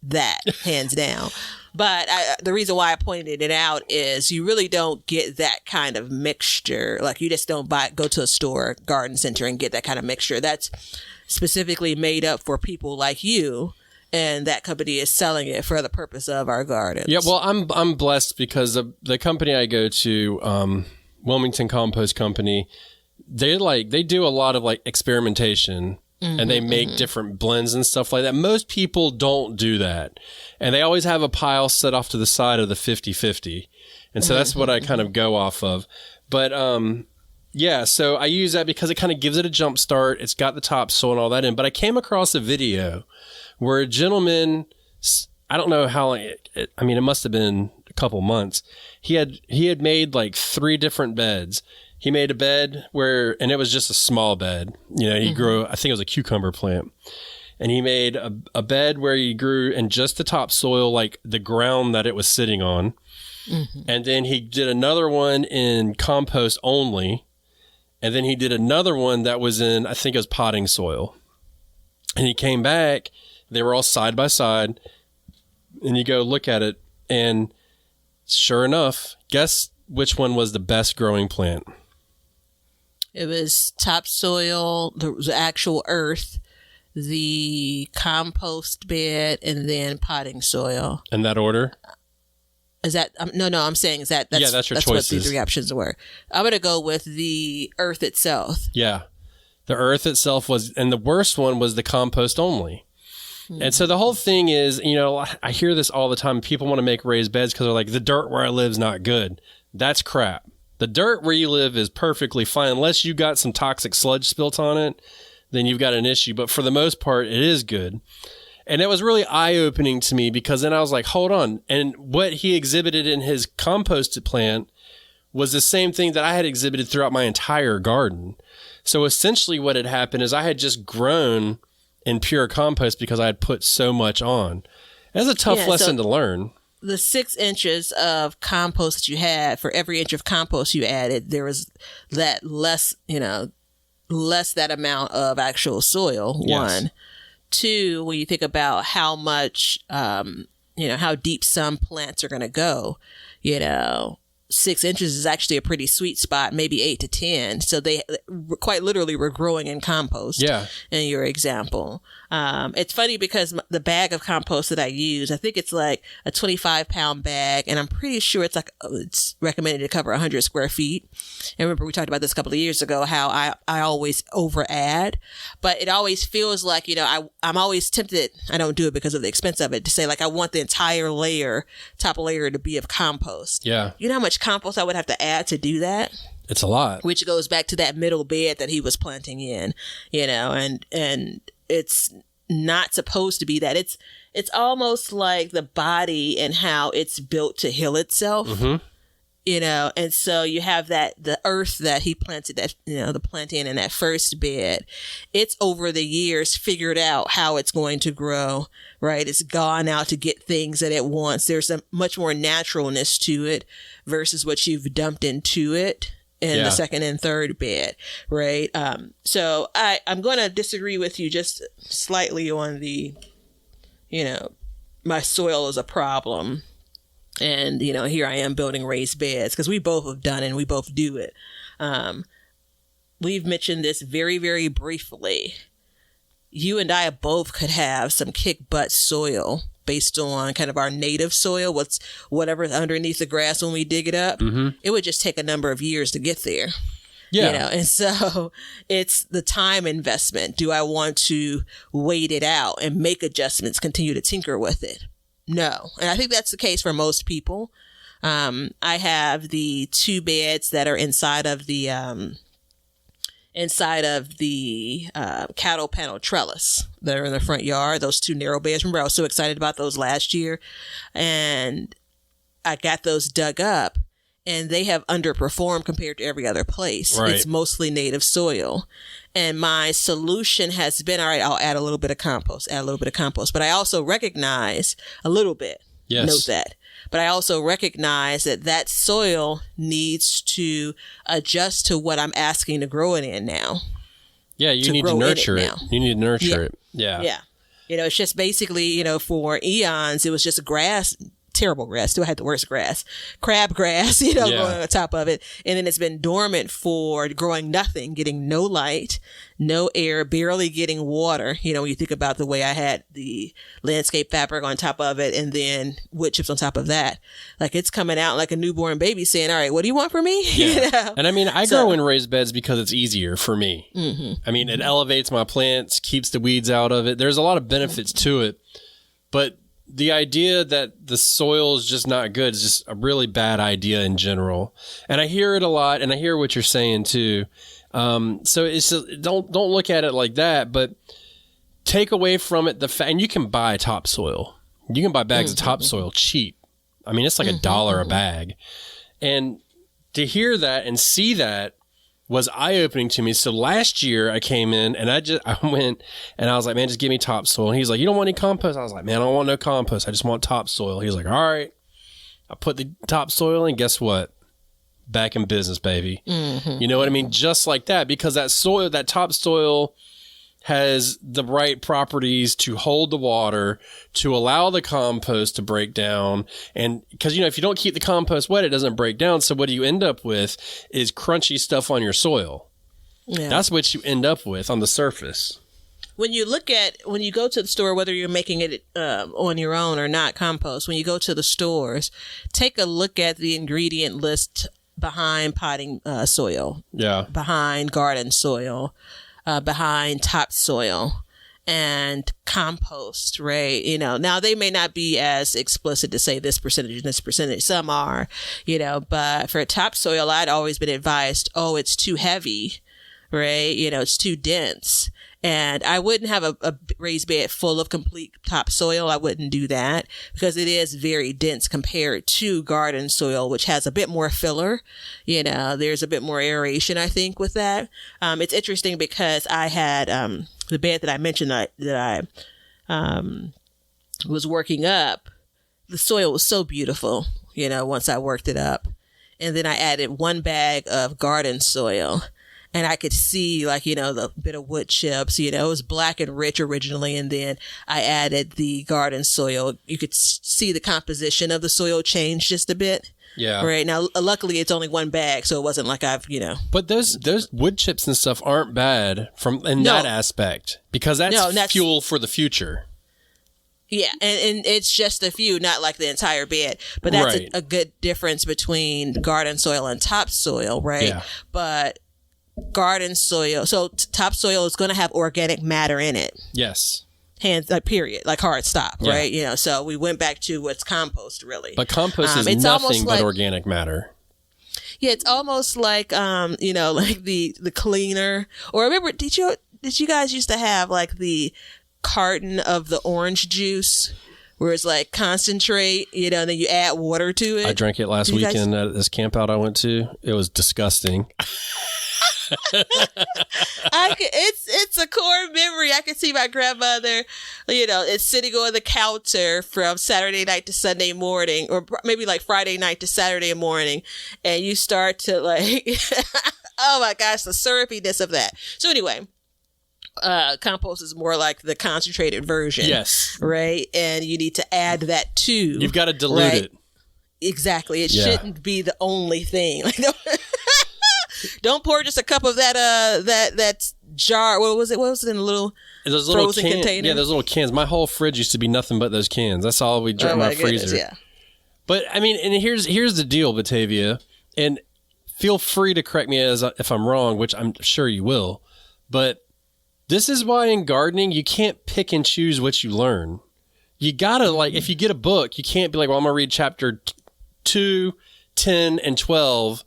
that, hands down. But the reason why I pointed it out is you really don't get that kind of mixture. You just don't go to a store, garden center, and get that kind of mixture. That's specifically made up for people like you, and that company is selling it for the purpose of our gardens. Yeah, well, I'm blessed because the company I go to, Wilmington Compost Company, they do a lot of experimentation. And they make different blends and stuff like that. Most people don't do that. And they always have a pile set off to the side of the 50-50. And so that's what I kind of go off of. But yeah, so I use that because it kind of gives it a jump start. It's got the topsoil and all that in. But I came across a video where a gentleman, I don't know how long, it must have been a couple months. He had made 3 different beds. He made a bed and it was just a small bed. He grew, I think it was a cucumber plant. And he made a bed where he grew in just the topsoil, the ground that it was sitting on. And then he did another one in compost only. And then he did another one that was in, I think it was potting soil. And he came back, they were all side by side. And you go look at it. And sure enough, guess which one was the best growing plant? It was topsoil, the actual earth, the compost bed, and then potting soil. In that order? Is that no? I'm saying that's your choices. What the 3 options were. I'm going to go with the earth itself. Yeah, the earth itself was, and the worst one was the compost only. And so the whole thing is, I hear this all the time. People want to make raised beds because they're like, the dirt where I live is not good. That's crap. The dirt where you live is perfectly fine. Unless you got some toxic sludge spilt on it, then you've got an issue. But for the most part, it is good. And it was really eye-opening to me because then I was like, hold on. And what he exhibited in his composted plant was the same thing that I had exhibited throughout my entire garden. So essentially what had happened is I had just grown in pure compost because I had put so much on. That's a tough lesson to learn. The 6 inches of compost that you had, for every inch of compost you added, there was that less that amount of actual soil. Yes. 1. 2, when you think about how much, how deep some plants are going to go, 6 inches is actually a pretty sweet spot, maybe 8 to 10. So they quite literally were growing in compost. Yeah. In your example. It's funny because the bag of compost that I use, I think it's like a 25-pound bag, and I'm pretty sure it's recommended to cover 100 square feet. And remember, we talked about this a couple of years ago, how I always over add, but it always feels like, I'm always tempted, I don't do it because of the expense of it, to say like, I want the entire top layer to be of compost. Yeah. You know how much compost I would have to add to do that? It's a lot. Which goes back to that middle bed that he was planting in, and it's not supposed to be that. It's almost like the body and how it's built to heal itself. Mm-hmm. And so you have the earth that he planted, that, the planting in that first bed, it's over the years figured out how it's going to grow, right? It's gone out to get things that it wants. There's a much more naturalness to it versus what you've dumped into it in the second and third bed, right? So I'm going to disagree with you just slightly on the, my soil is a problem. And, here I am building raised beds because we both have done it and we both do it. We've mentioned this very, very briefly. You and I both could have some kick butt soil based on kind of our native soil, whatever's underneath the grass when we dig it up. Mm-hmm. It would just take a number of years to get there. Yeah. And so it's the time investment. Do I want to wait it out and make adjustments, continue to tinker with it? No. And I think that's the case for most people. I have the 2 beds that are inside of the cattle panel trellis that are in the front yard, those 2 narrow beds. Remember, I was so excited about those last year, and I got those dug up, and they have underperformed compared to every other place. Right. It's mostly native soil. And my solution has been, all right, I'll add a little bit of compost, but I also recognize a little bit. Yes. Note that. But I also recognize that soil needs to adjust to what I'm asking to grow it in now. Yeah, you need to nurture it. You need to nurture it. Yeah. Yeah. It's just basically, for eons, it was just grass, terrible grass. Still had the worst grass, crab grass, growing on top of it. And then it's been dormant for growing nothing, getting no light, no air, barely getting water. When you think about the way I had the landscape fabric on top of it and then wood chips on top of that, like it's coming out like a newborn baby saying, all right, what do you want from me? Yeah. And I mean, I grow in raised beds because it's easier for me. Mm-hmm. I mean, it elevates my plants, keeps the weeds out of it. There's a lot of benefits to it, but the idea that the soil is just not good is just a really bad idea in general. And I hear it a lot, and I hear what you're saying too. So it's just, don't look at it like that, but take away from it the fact, and you can buy topsoil. You can buy bags of topsoil cheap. I mean, it's like $1 a bag. And to hear that and see that was eye-opening to me. So last year I came in and I went and I was like, man, just give me topsoil. And he's like, you don't want any compost? I was like, man, I don't want no compost. I just want topsoil. He's like, all right. I put the topsoil in. Guess what? Back in business, baby. Mm-hmm. You know what I mean? Just like that, because that topsoil has the right properties to hold the water, to allow the compost to break down. And because, if you don't keep the compost wet, it doesn't break down. So what do you end up with is crunchy stuff on your soil. Yeah. That's what you end up with on the surface. When you go to the store, whether you're making it on your own or not, compost, when you go to the stores, take a look at the ingredient list behind potting soil. Yeah. Behind garden soil. Behind topsoil, and compost, right? Now they may not be as explicit to say this percentage and this percentage. Some are, but for topsoil, I'd always been advised, oh, it's too heavy, right? It's too dense. And I wouldn't have a raised bed full of complete topsoil. I wouldn't do that because it is very dense compared to garden soil, which has a bit more filler. There's a bit more aeration, I think, with that. It's interesting because I had the bed that I mentioned that I was working up. The soil was so beautiful, once I worked it up. And then I added 1 bag of garden soil. And I could see the bit of wood chips, it was black and rich originally. And then I added the garden soil. You could see the composition of the soil change just a bit. Yeah. Right. Now, luckily it's only 1 bag. So it wasn't like But those wood chips and stuff aren't bad that aspect because that's fuel for the future. Yeah. And it's just a few, not like the entire bed. But that's right. a good difference between garden soil and topsoil. Right. Yeah. But garden soil, so topsoil is going to have organic matter in it. Yes. Period, like hard stop, yeah. Right? So we went back to what's compost, really. But compost is nothing but organic matter. Yeah, it's almost like like the cleaner. Or remember, did you guys used to have like the carton of the orange juice? Where it's like concentrate, and then you add water to it. I drank it last weekend at this camp out I went to. It was disgusting. It's a core memory. I can see my grandmother, it's sitting on the counter from Saturday night to Sunday morning, or maybe like Friday night to Saturday morning, and you start to oh my gosh, the syrupiness of that. So anyway, compost is more like the concentrated version. Yes. Right? And you need to add that too. You've got to dilute it. Exactly. It shouldn't be the only thing. Don't pour just a cup of that jar. What was it in a little frozen container? Yeah, those little cans. My whole fridge used to be nothing but those cans. That's all we drink in my freezer. Yeah. But I mean, and here's the deal, Batavia, and feel free to correct me if I'm wrong, which I'm sure you will. But this is why in gardening you can't pick and choose what you learn. You gotta if you get a book, you can't be like, well, I'm gonna read chapter 2, 10, and 12.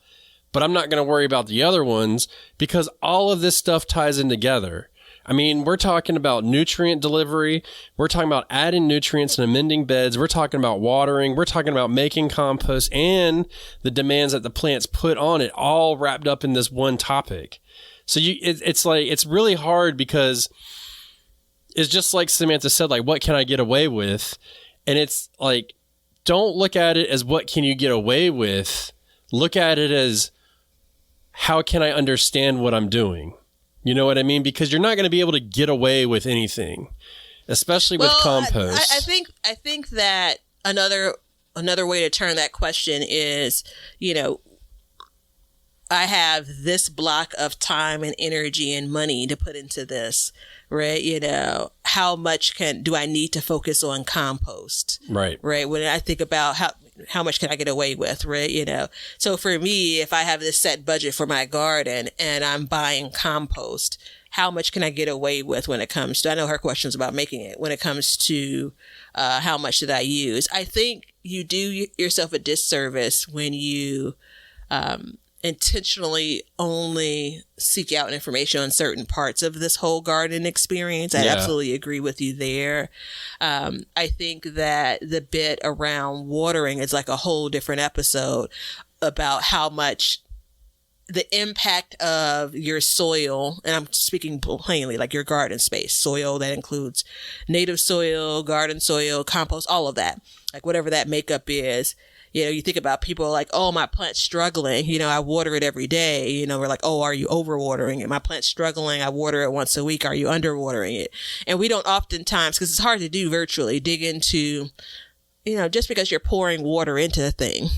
But I'm not going to worry about the other ones because all of this stuff ties in together. I mean, we're talking about nutrient delivery. We're talking about adding nutrients and amending beds. We're talking about watering. We're talking about making compost and the demands that the plants put on it, all wrapped up in this one topic. So it's really hard because it's just like Samantha said, what can I get away with? And it's like, don't look at it as what can you get away with. Look at it as, how can I understand what I'm doing? You know what I mean? Because you're not going to be able to get away with anything, especially with compost. I think that another way to turn that question is, I have this block of time and energy and money to put into this, right? How much do I need to focus on compost? Right. Right. When I think about how much can I get away with, right? So for me, if I have this set budget for my garden and I'm buying compost, how much can I get away with when it comes to, I know her question's about making it, when it comes to how much did I use? I think you do yourself a disservice when you intentionally only seek out information on certain parts of this whole garden experience. I absolutely agree with you there. I think that the bit around watering is like a whole different episode about how much the impact of your soil, and I'm speaking plainly, like your garden space, soil that includes native soil, garden soil, compost, all of that, like whatever that makeup is. You think about people like, oh, my plant's struggling. I water it every day. We're like, oh, are you overwatering it? My plant's struggling. I water it once a week. Are you underwatering it? And we don't oftentimes, because it's hard to do virtually, dig into, just because you're pouring water into the thing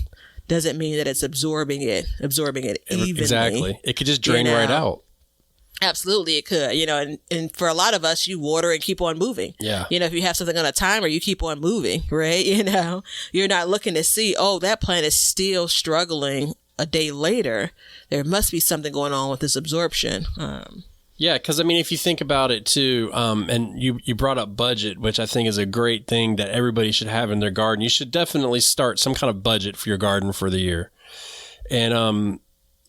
doesn't mean that it's absorbing it evenly. Exactly. It could just drain right out. Absolutely, it could, and for a lot of us, you water and keep on moving. Yeah. If you have something on a timer, you keep on moving, right? You're not looking to see, oh, that plant is still struggling a day later. There must be something going on with this absorption. Yeah, because I mean, if you think about it too, and you brought up budget, which I think is a great thing that everybody should have in their garden. You should definitely start some kind of budget for your garden for the year. And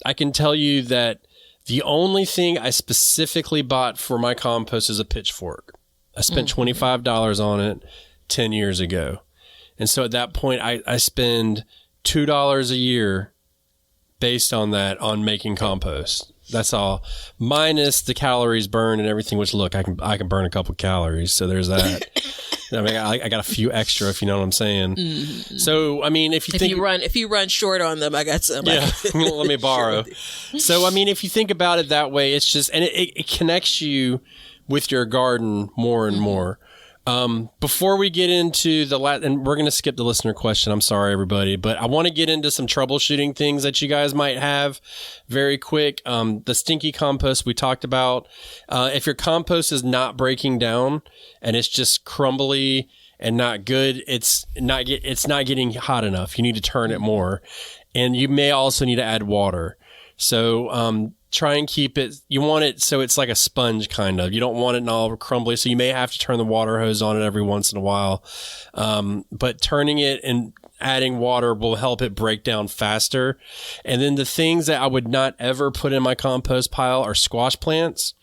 I can tell you that the only thing I specifically bought for my compost is a pitchfork. I spent $25 on it 10 years ago. And so at that point, I spend $2 a year based on that on making compost. That's all, minus the calories burned and everything, which look, I can burn a couple calories. So there's that. I mean, I got a few extra, if you know what I'm saying. Mm-hmm. So, I mean, if you run short on them, I got some. Yeah. Let me borrow. So, I mean, if you think about it that way, it's just, and it connects you with your garden more and more. Before we get into and we're going to skip the listener question. I'm sorry, everybody, but I want to get into some troubleshooting things that you guys might have very quick. The stinky compost we talked about. If your compost is not breaking down and it's just crumbly and not good, it's not getting hot enough. You need to turn it more, and you may also need to add water. So, try and keep it, you want it so it's like a sponge kind of. You don't want it all crumbly, so you may have to turn the water hose on it every once in a while. But turning it and adding water will help it break down faster. And then the things that I would not ever put in my compost pile are squash plants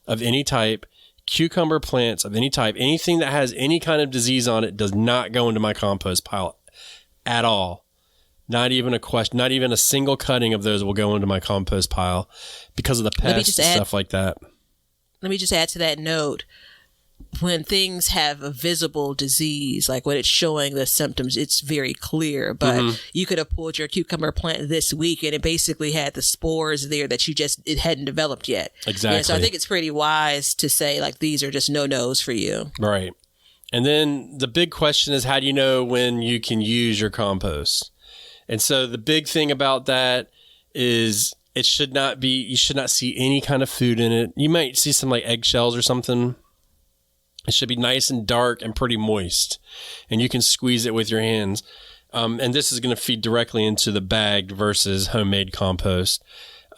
of any type, cucumber plants of any type. Anything that has any kind of disease on it does not go into my compost pile at all. Not even a question, not even a single cutting of those will go into my compost pile because of the pests and stuff like that. Let me just add to that note. When things have a visible disease, like when it's showing the symptoms, it's very clear. But you could have pulled your cucumber plant this week and it basically had the spores there that it hadn't developed yet. Exactly. Yeah, so I think it's pretty wise to say, like, these are just no-nos for you. Right. And then the big question is, how do you know when you can use your compost? And so the big thing about that is you should not see any kind of food in it. You might see some like eggshells or something. It should be nice and dark and pretty moist, and you can squeeze it with your hands. And this is going to feed directly into the bagged versus homemade compost.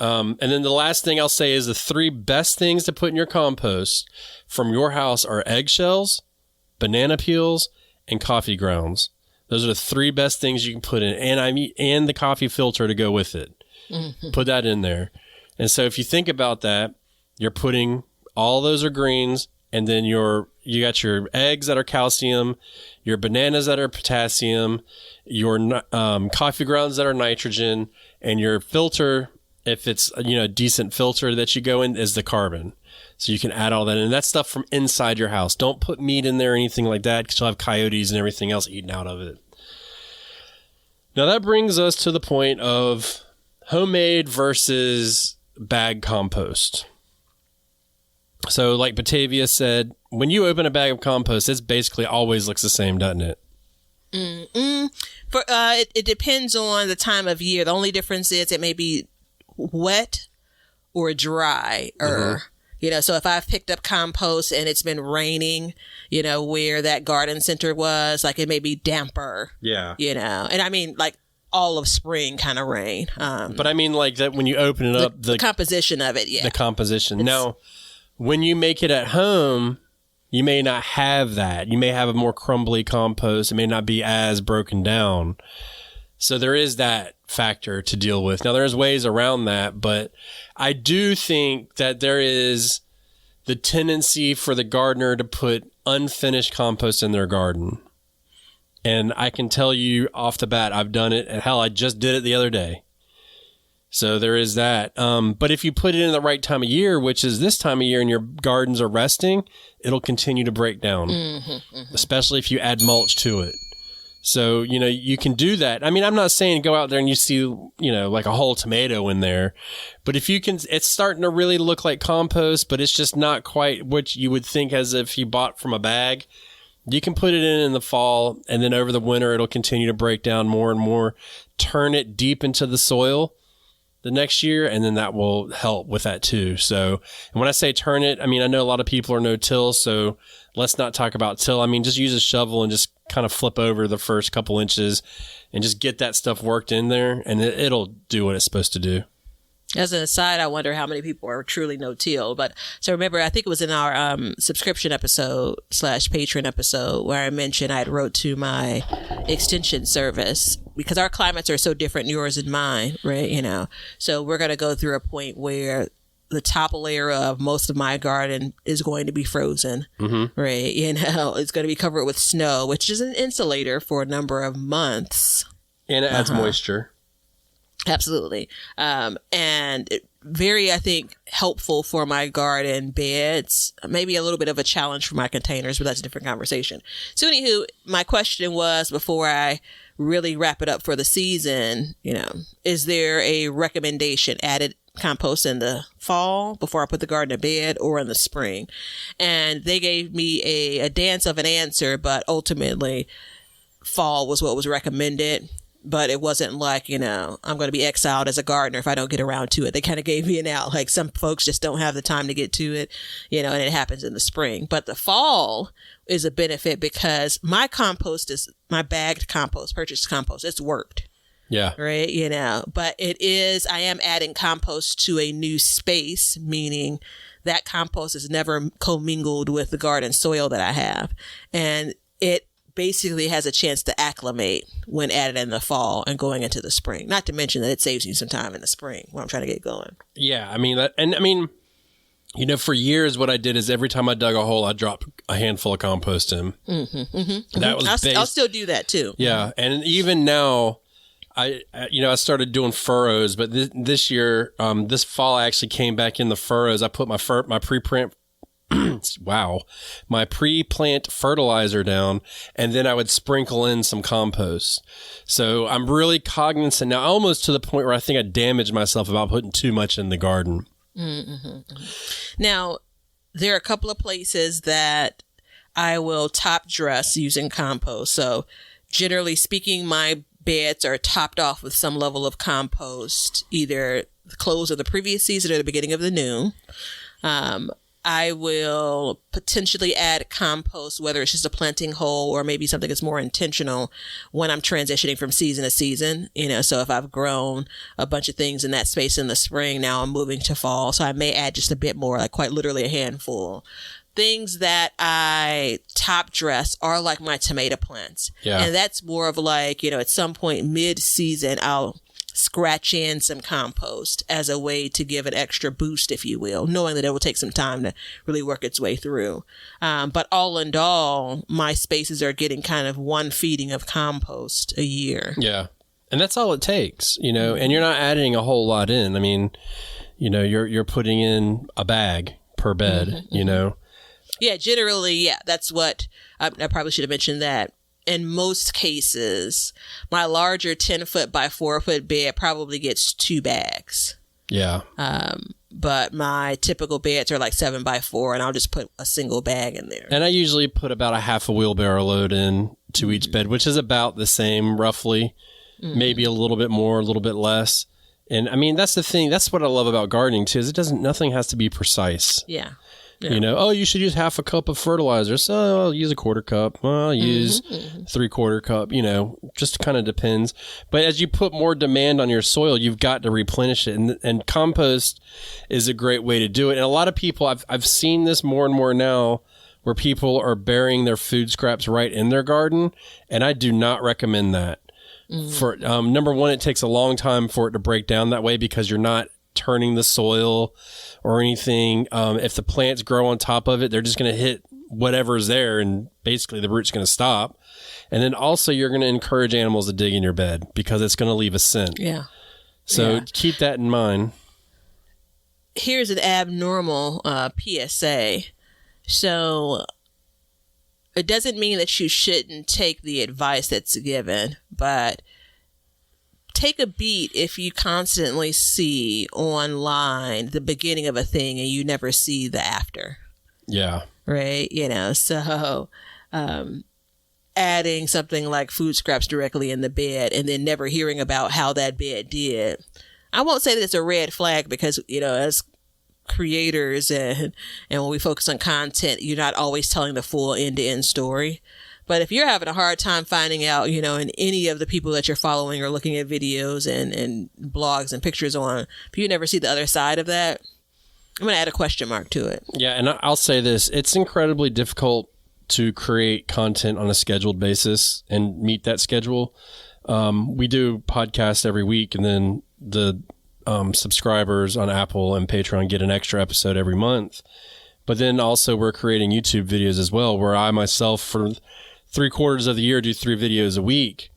And then the last thing I'll say is the 3 best things to put in your compost from your house are eggshells, banana peels, and coffee grounds. Those are the 3 best things you can put in, and the coffee filter to go with it. Mm-hmm. Put that in there. And so if you think about that, you're putting all those are greens, and then you got your eggs that are calcium, your bananas that are potassium, your coffee grounds that are nitrogen, and your filter, if it's a decent filter that you go in, is the carbon. So you can add all that in. And that's stuff from inside your house. Don't put meat in there or anything like that, because you'll have coyotes and everything else eating out of it. Now that brings us to the point of homemade versus bag compost. So like Batavia said, when you open a bag of compost, it basically always looks the same, doesn't it? It depends on the time of year. The only difference is it may be wet or dry, so if I've picked up compost and it's been raining, where that garden center was, like it may be damper. Yeah. And I mean like all of spring kind of rain. But I mean like that when you open it up, the composition of it. Yeah. The composition. Now, when you make it at home, you may not have that. You may have a more crumbly compost. It may not be as broken down. So there is that factor to deal with. Now, there's ways around that, but I do think that there is the tendency for the gardener to put unfinished compost in their garden. And I can tell you off the bat, I've done it. And hell, I just did it the other day. So there is that. But if you put it in the right time of year, which is this time of year and your gardens are resting, it'll continue to break down, especially if you add mulch to it. So, you can do that. I mean, I'm not saying go out there and you see, like a whole tomato in there, but if you can, it's starting to really look like compost, but it's just not quite what you would think as if you bought from a bag. You can put it in the fall, and then over the winter, it'll continue to break down more and more. Turn it deep into the soil the next year, and then that will help with that too. So, and when I say turn it, I mean, I know a lot of people are no-till, so let's not talk about till. I mean, just use a shovel and just kind of flip over the first couple inches and just get that stuff worked in there, and it'll do what it's supposed to do. As an aside, I wonder how many people are truly no-till. But so remember, I think it was in our subscription episode / patron episode where I mentioned I had wrote to my extension service because our climates are so different, yours and mine, right? You know, so we're going to go through a point where the top layer of most of my garden is going to be frozen, right? You know, it's going to be covered with snow, which is an insulator for a number of months. And it adds moisture. Absolutely. And very, I think, helpful for my garden beds. Maybe a little bit of a challenge for my containers, but that's a different conversation. So anywho, my question was, before I really wrap it up for the season, you know, is there a recommendation added compost in the fall before I put the garden to bed or in the spring? And they gave me a dance of an answer, but ultimately fall was what was recommended. But it wasn't like, you know, I'm going to be exiled as a gardener if I don't get around to it. They kind of gave me an out. Like some folks just don't have the time to get to it, you know, and it happens in the spring. But the fall is a benefit because my compost is my bagged compost, purchased compost. It's worked. Yeah. Right. You know, but I am adding compost to a new space, meaning that compost is never commingled with the garden soil that I have. And it basically has a chance to acclimate when added in the fall and going into the spring. Not to mention that it saves you some time in the spring when I'm trying to get going. Yeah, I mean, you know, for years, what I did is every time I dug a hole, I dropped a handful of compost in. That was I'll still do that too. Yeah, and even now, I started doing furrows, but this year, this fall, I actually came back in the furrows. I put my pre-plant. My pre-plant fertilizer down, and then I would sprinkle in some compost. So I'm really cognizant now, almost to the point where I think I damaged myself about putting too much in the garden. Now, there are a couple of places that I will top dress using compost. So generally speaking, my beds are topped off with some level of compost, either the close of the previous season or the beginning of the new. I will potentially add compost, whether it's just a planting hole or maybe something that's more intentional when I'm transitioning from season to season. You know, so if I've grown a bunch of things in that space in the spring, now I'm moving to fall. So I may add just a bit more, like quite literally a handful. Things that I top dress are like my tomato plants. Yeah. And that's more of like, you know, at some point mid-season, I'll scratch in some compost as a way to give an extra boost, if you will, knowing that it will take some time to really work its way through. But all in all, my spaces are getting kind of one feeding of compost a year. Yeah. And that's all it takes, you know, and you're not adding a whole lot in. I mean, you know, you're putting in a bag per bed, you know? Yeah, generally, yeah, that's what I probably should have mentioned that. In most cases, my larger 10-foot by 4-foot bed probably gets 2 bags. Yeah. But my typical beds are like 7 by 4, and I'll just put a single bag in there. And I usually put about a half a wheelbarrow load in to each bed, which is about the same roughly, maybe a little bit more, a little bit less. And I mean, that's the thing. That's what I love about gardening too, is nothing has to be precise. Yeah. You know, oh, you should use half a cup of fertilizer. So I'll use a quarter cup. Well, I'll use 3/4 cup, you know, just kind of depends. But as you put more demand on your soil, you've got to replenish it. And compost is a great way to do it. And a lot of people, I've seen this more and more now, where people are burying their food scraps right in their garden. And I do not recommend that. For number one, it takes a long time for it to break down that way because you're not turning the soil or anything. If the plants grow on top of it, they're just going to hit whatever's there, and basically the root's going to stop. And then also you're going to encourage animals to dig in your bed because it's going to leave a scent. Yeah. So keep that in mind. Here's an abnormal PSA. So it doesn't mean that you shouldn't take the advice that's given, but take a beat if you constantly see online the beginning of a thing and you never see the after. Yeah. Right. You know, so adding something like food scraps directly in the bed and then never hearing about how that bed did. I won't say that it's a red flag because, you know, as creators and when we focus on content, you're not always telling the full end-to-end story. But if you're having a hard time finding out, in any of the people that you're following or looking at videos and blogs and pictures on, if you never see the other side of that, I'm going to add a question mark to it. Yeah, and I'll say this. It's incredibly difficult to create content on a scheduled basis and meet that schedule. We do podcasts every week, and then the subscribers on Apple and Patreon get an extra episode every month. But then also we're creating YouTube videos as well, where I myself for 3/4 of the year do 3 videos a week.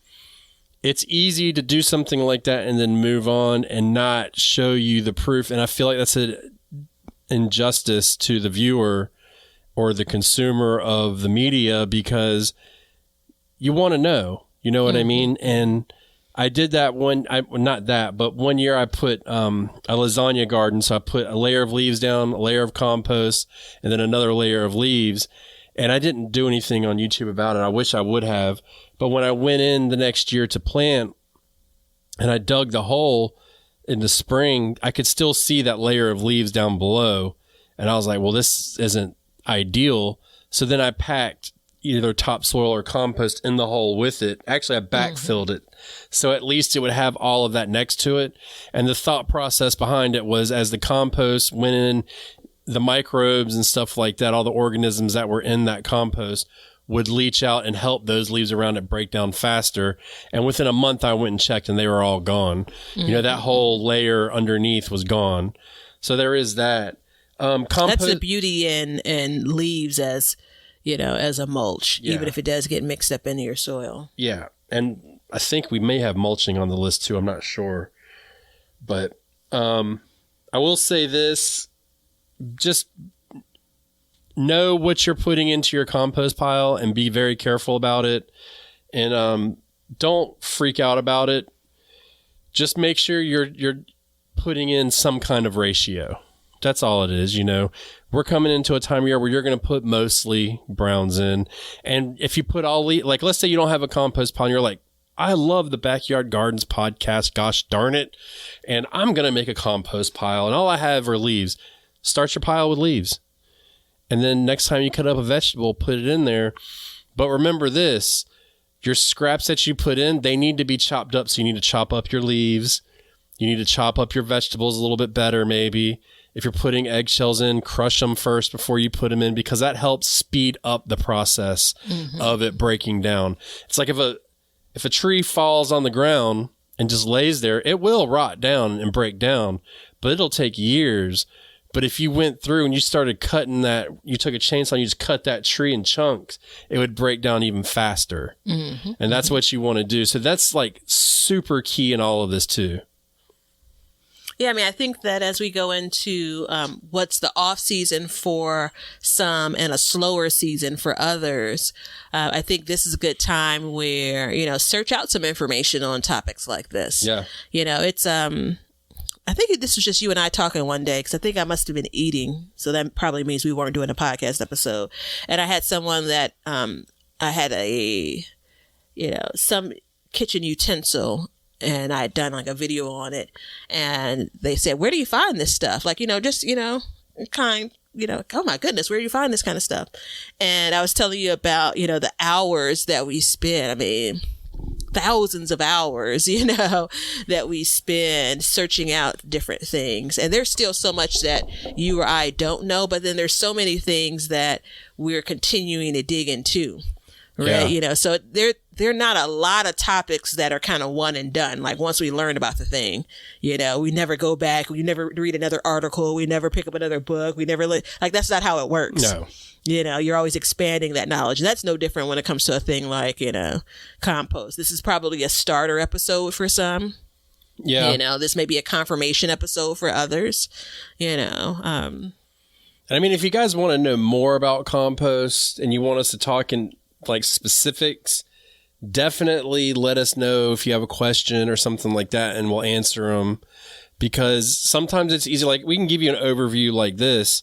It's easy to do something like that and then move on and not show you the proof. And I feel like that's an injustice to the viewer or the consumer of the media, because you want to know, you know what I mean? And I did that but 1 year I put a lasagna garden. So I put a layer of leaves down, a layer of compost, and then another layer of leaves. And I didn't do anything on YouTube about it. I wish I would have. But when I went in the next year to plant and I dug the hole in the spring, I could still see that layer of leaves down below. And I was like, well, this isn't ideal. So then I packed either topsoil or compost in the hole with it. Actually, I backfilled it. So at least it would have all of that next to it. And the thought process behind it was, as the compost went in, the microbes and stuff like that, all the organisms that were in that compost would leach out and help those leaves around it break down faster. And within a month, I went and checked and they were all gone. That whole layer underneath was gone. So there is that. That's the beauty in leaves as a mulch, even if it does get mixed up into your soil. Yeah. And I think we may have mulching on the list too. I'm not sure. But I will say this. Just know what you're putting into your compost pile and be very careful about it. And don't freak out about it. Just make sure you're putting in some kind of ratio. That's all it is. We're coming into a time of year where you're going to put mostly browns in. And if you put like, let's say you don't have a compost pile and you're like, I love the Backyard Gardens podcast, gosh darn it. And I'm going to make a compost pile and all I have are leaves. Start your pile with leaves. And then next time you cut up a vegetable, put it in there. But remember this, your scraps that you put in, they need to be chopped up. So you need to chop up your leaves. You need to chop up your vegetables a little bit better, maybe. If you're putting eggshells in, crush them first before you put them in, because that helps speed up the process of it breaking down. It's like if a tree falls on the ground and just lays there, it will rot down and break down, but it'll take years. But if you went through and you started cutting that, you took a chainsaw and you just cut that tree in chunks, it would break down even faster. And that's what you want to do. So that's like super key in all of this too. Yeah, I think that as we go into what's the off season for some and a slower season for others, I think this is a good time where, search out some information on topics like this. Yeah. It's, I think this was just you and I talking one day, because I think I must have been eating. So that probably means we weren't doing a podcast episode. And I had someone that I had some kitchen utensil, and I had done like a video on it. And they said, where do you find this stuff? Like, oh my goodness, where do you find this kind of stuff? And I was telling you about, the hours that we spend. Thousands of hours, that we spend searching out different things. And there's still so much that you or I don't know, but then there's so many things that we're continuing to dig into. Right. Yeah. So there are not a lot of topics that are kind of one and done. Like once we learn about the thing, we never go back. We never read another article. We never pick up another book. We never that's not how it works. No. You're always expanding that knowledge. That's no different when it comes to a thing like, compost. This is probably a starter episode for some. Yeah. This may be a confirmation episode for others, And if you guys want to know more about compost and you want us to talk in like specifics, definitely let us know if you have a question or something like that, and we'll answer them, because sometimes it's easy. Like we can give you an overview like this,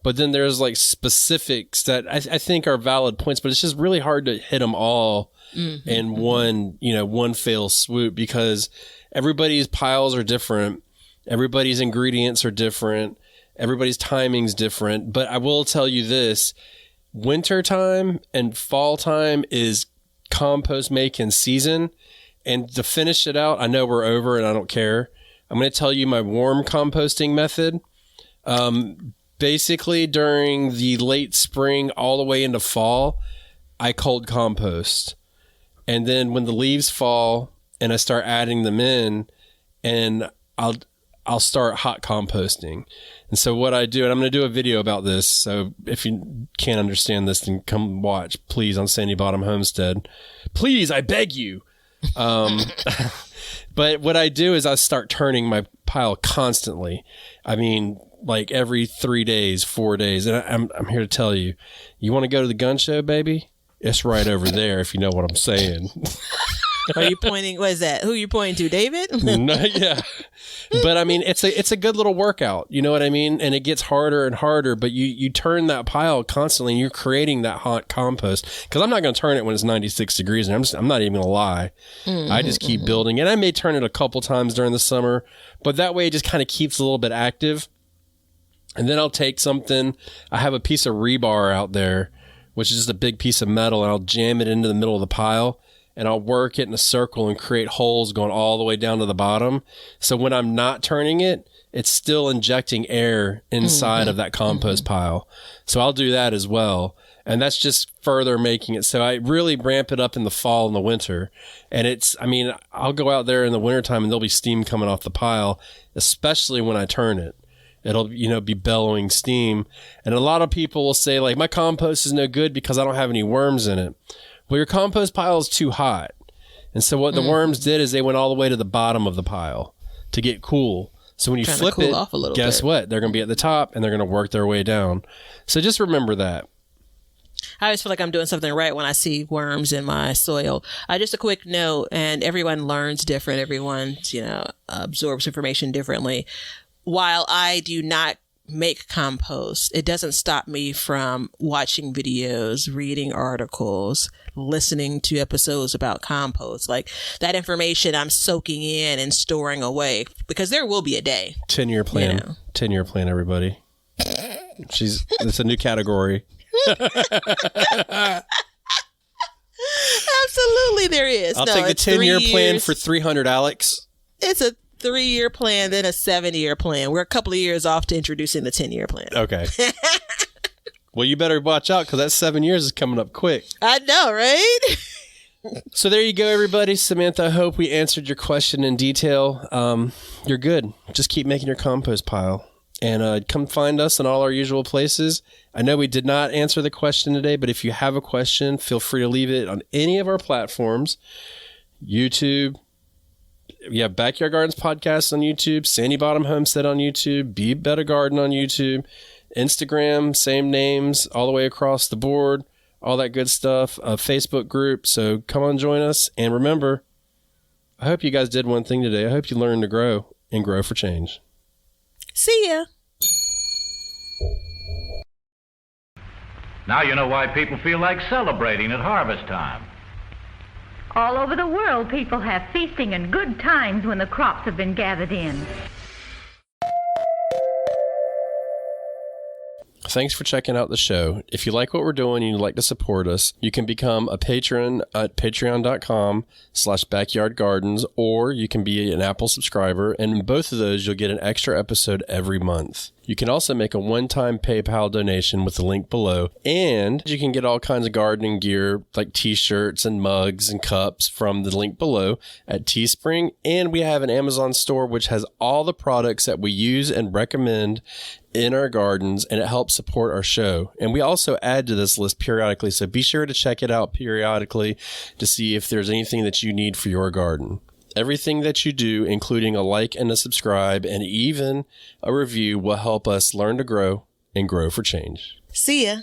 but then there's like specifics that I think are valid points, but it's just really hard to hit them all in one fell swoop, because everybody's piles are different. Everybody's ingredients are different. Everybody's timing's different. But I will tell you this, winter time and fall time is compost making season. And to finish it out, I know we're over and I don't care. I'm going to tell you my warm composting method. Basically, during the late spring all the way into fall, I cold compost. And then when the leaves fall and I start adding them in, and I'll start hot composting. And so what I do, and I'm going to do a video about this, so if you can't understand this, then come watch, please, on Sandy Bottom Homestead. Please, I beg you. But what I do is I start turning my pile constantly. I mean, like every 3 days, 4 days. And I'm here to tell you, you want to go to the gun show, baby? It's right over there, if you know what I'm saying. Are you pointing? What is that? Who are you pointing to, David? No, yeah, but I mean, it's a good little workout. You know what I mean? And it gets harder and harder. But you turn that pile constantly. And you're creating that hot compost. Because I'm not going to turn it when it's 96 degrees. And I'm not even going to lie. I just keep building. And I may turn it a couple times during the summer. But that way, it just kind of keeps a little bit active. And then I'll take something. I have a piece of rebar out there, which is just a big piece of metal, and I'll jam it into the middle of the pile. And I'll work it in a circle and create holes going all the way down to the bottom. So when I'm not turning it, it's still injecting air inside of that compost pile. So I'll do that as well. And that's just further making it. So I really ramp it up in the fall and the winter. And I'll go out there in the wintertime and there'll be steam coming off the pile, especially when I turn it. It'll, be bellowing steam. And a lot of people will say, like, my compost is no good because I don't have any worms in it. Well, your compost pile is too hot. And so what the worms did is they went all the way to the bottom of the pile to get cool. So when you flip it, guess what? They're going to be at the top and they're going to work their way down. So just remember that. I always feel like I'm doing something right when I see worms in my soil. Just a quick note, and everyone learns different. Everyone, absorbs information differently. While I do not make compost, it doesn't stop me from watching videos, reading articles, listening to episodes about compost. Like, that information I'm soaking in and storing away, because there will be a day. 10-year plan. 10-year plan, everybody. It's a new category. Absolutely there is. I'll take the 10-year plan for 300, Alex. It's a 3-year plan, then a 7-year plan. We're a couple of years off to introducing the 10-year plan. Okay. Well, you better watch out because that 7 years is coming up quick. I know, right? So there you go, everybody. Samantha, I hope we answered your question in detail. You're good. Just keep making your compost pile. And come find us in all our usual places. I know we did not answer the question today, but if you have a question, feel free to leave it on any of our platforms. YouTube. We have Backyard Gardens Podcast on YouTube, Sandy Bottom Homestead on YouTube, Be Better Garden on YouTube, Instagram, same names all the way across the board, all that good stuff, a Facebook group. So come on, join us. And remember, I hope you guys did one thing today. I hope you learned to grow and grow for change. See ya. Now you know why people feel like celebrating at harvest time. All over the world, people have feasting and good times when the crops have been gathered in. Thanks for checking out the show. If you like what we're doing and you'd like to support us, you can become a patron at patreon.com/backyardgardens, or you can be an Apple subscriber, and in both of those, you'll get an extra episode every month. You can also make a one-time PayPal donation with the link below, and you can get all kinds of gardening gear like t-shirts and mugs and cups from the link below at Teespring, and we have an Amazon store which has all the products that we use and recommend in our gardens, and it helps support our show. And we also add to this list periodically, so be sure to check it out periodically to see if there's anything that you need for your garden. Everything that you do, including a like and a subscribe and even a review, will help us learn to grow and grow for change. See ya.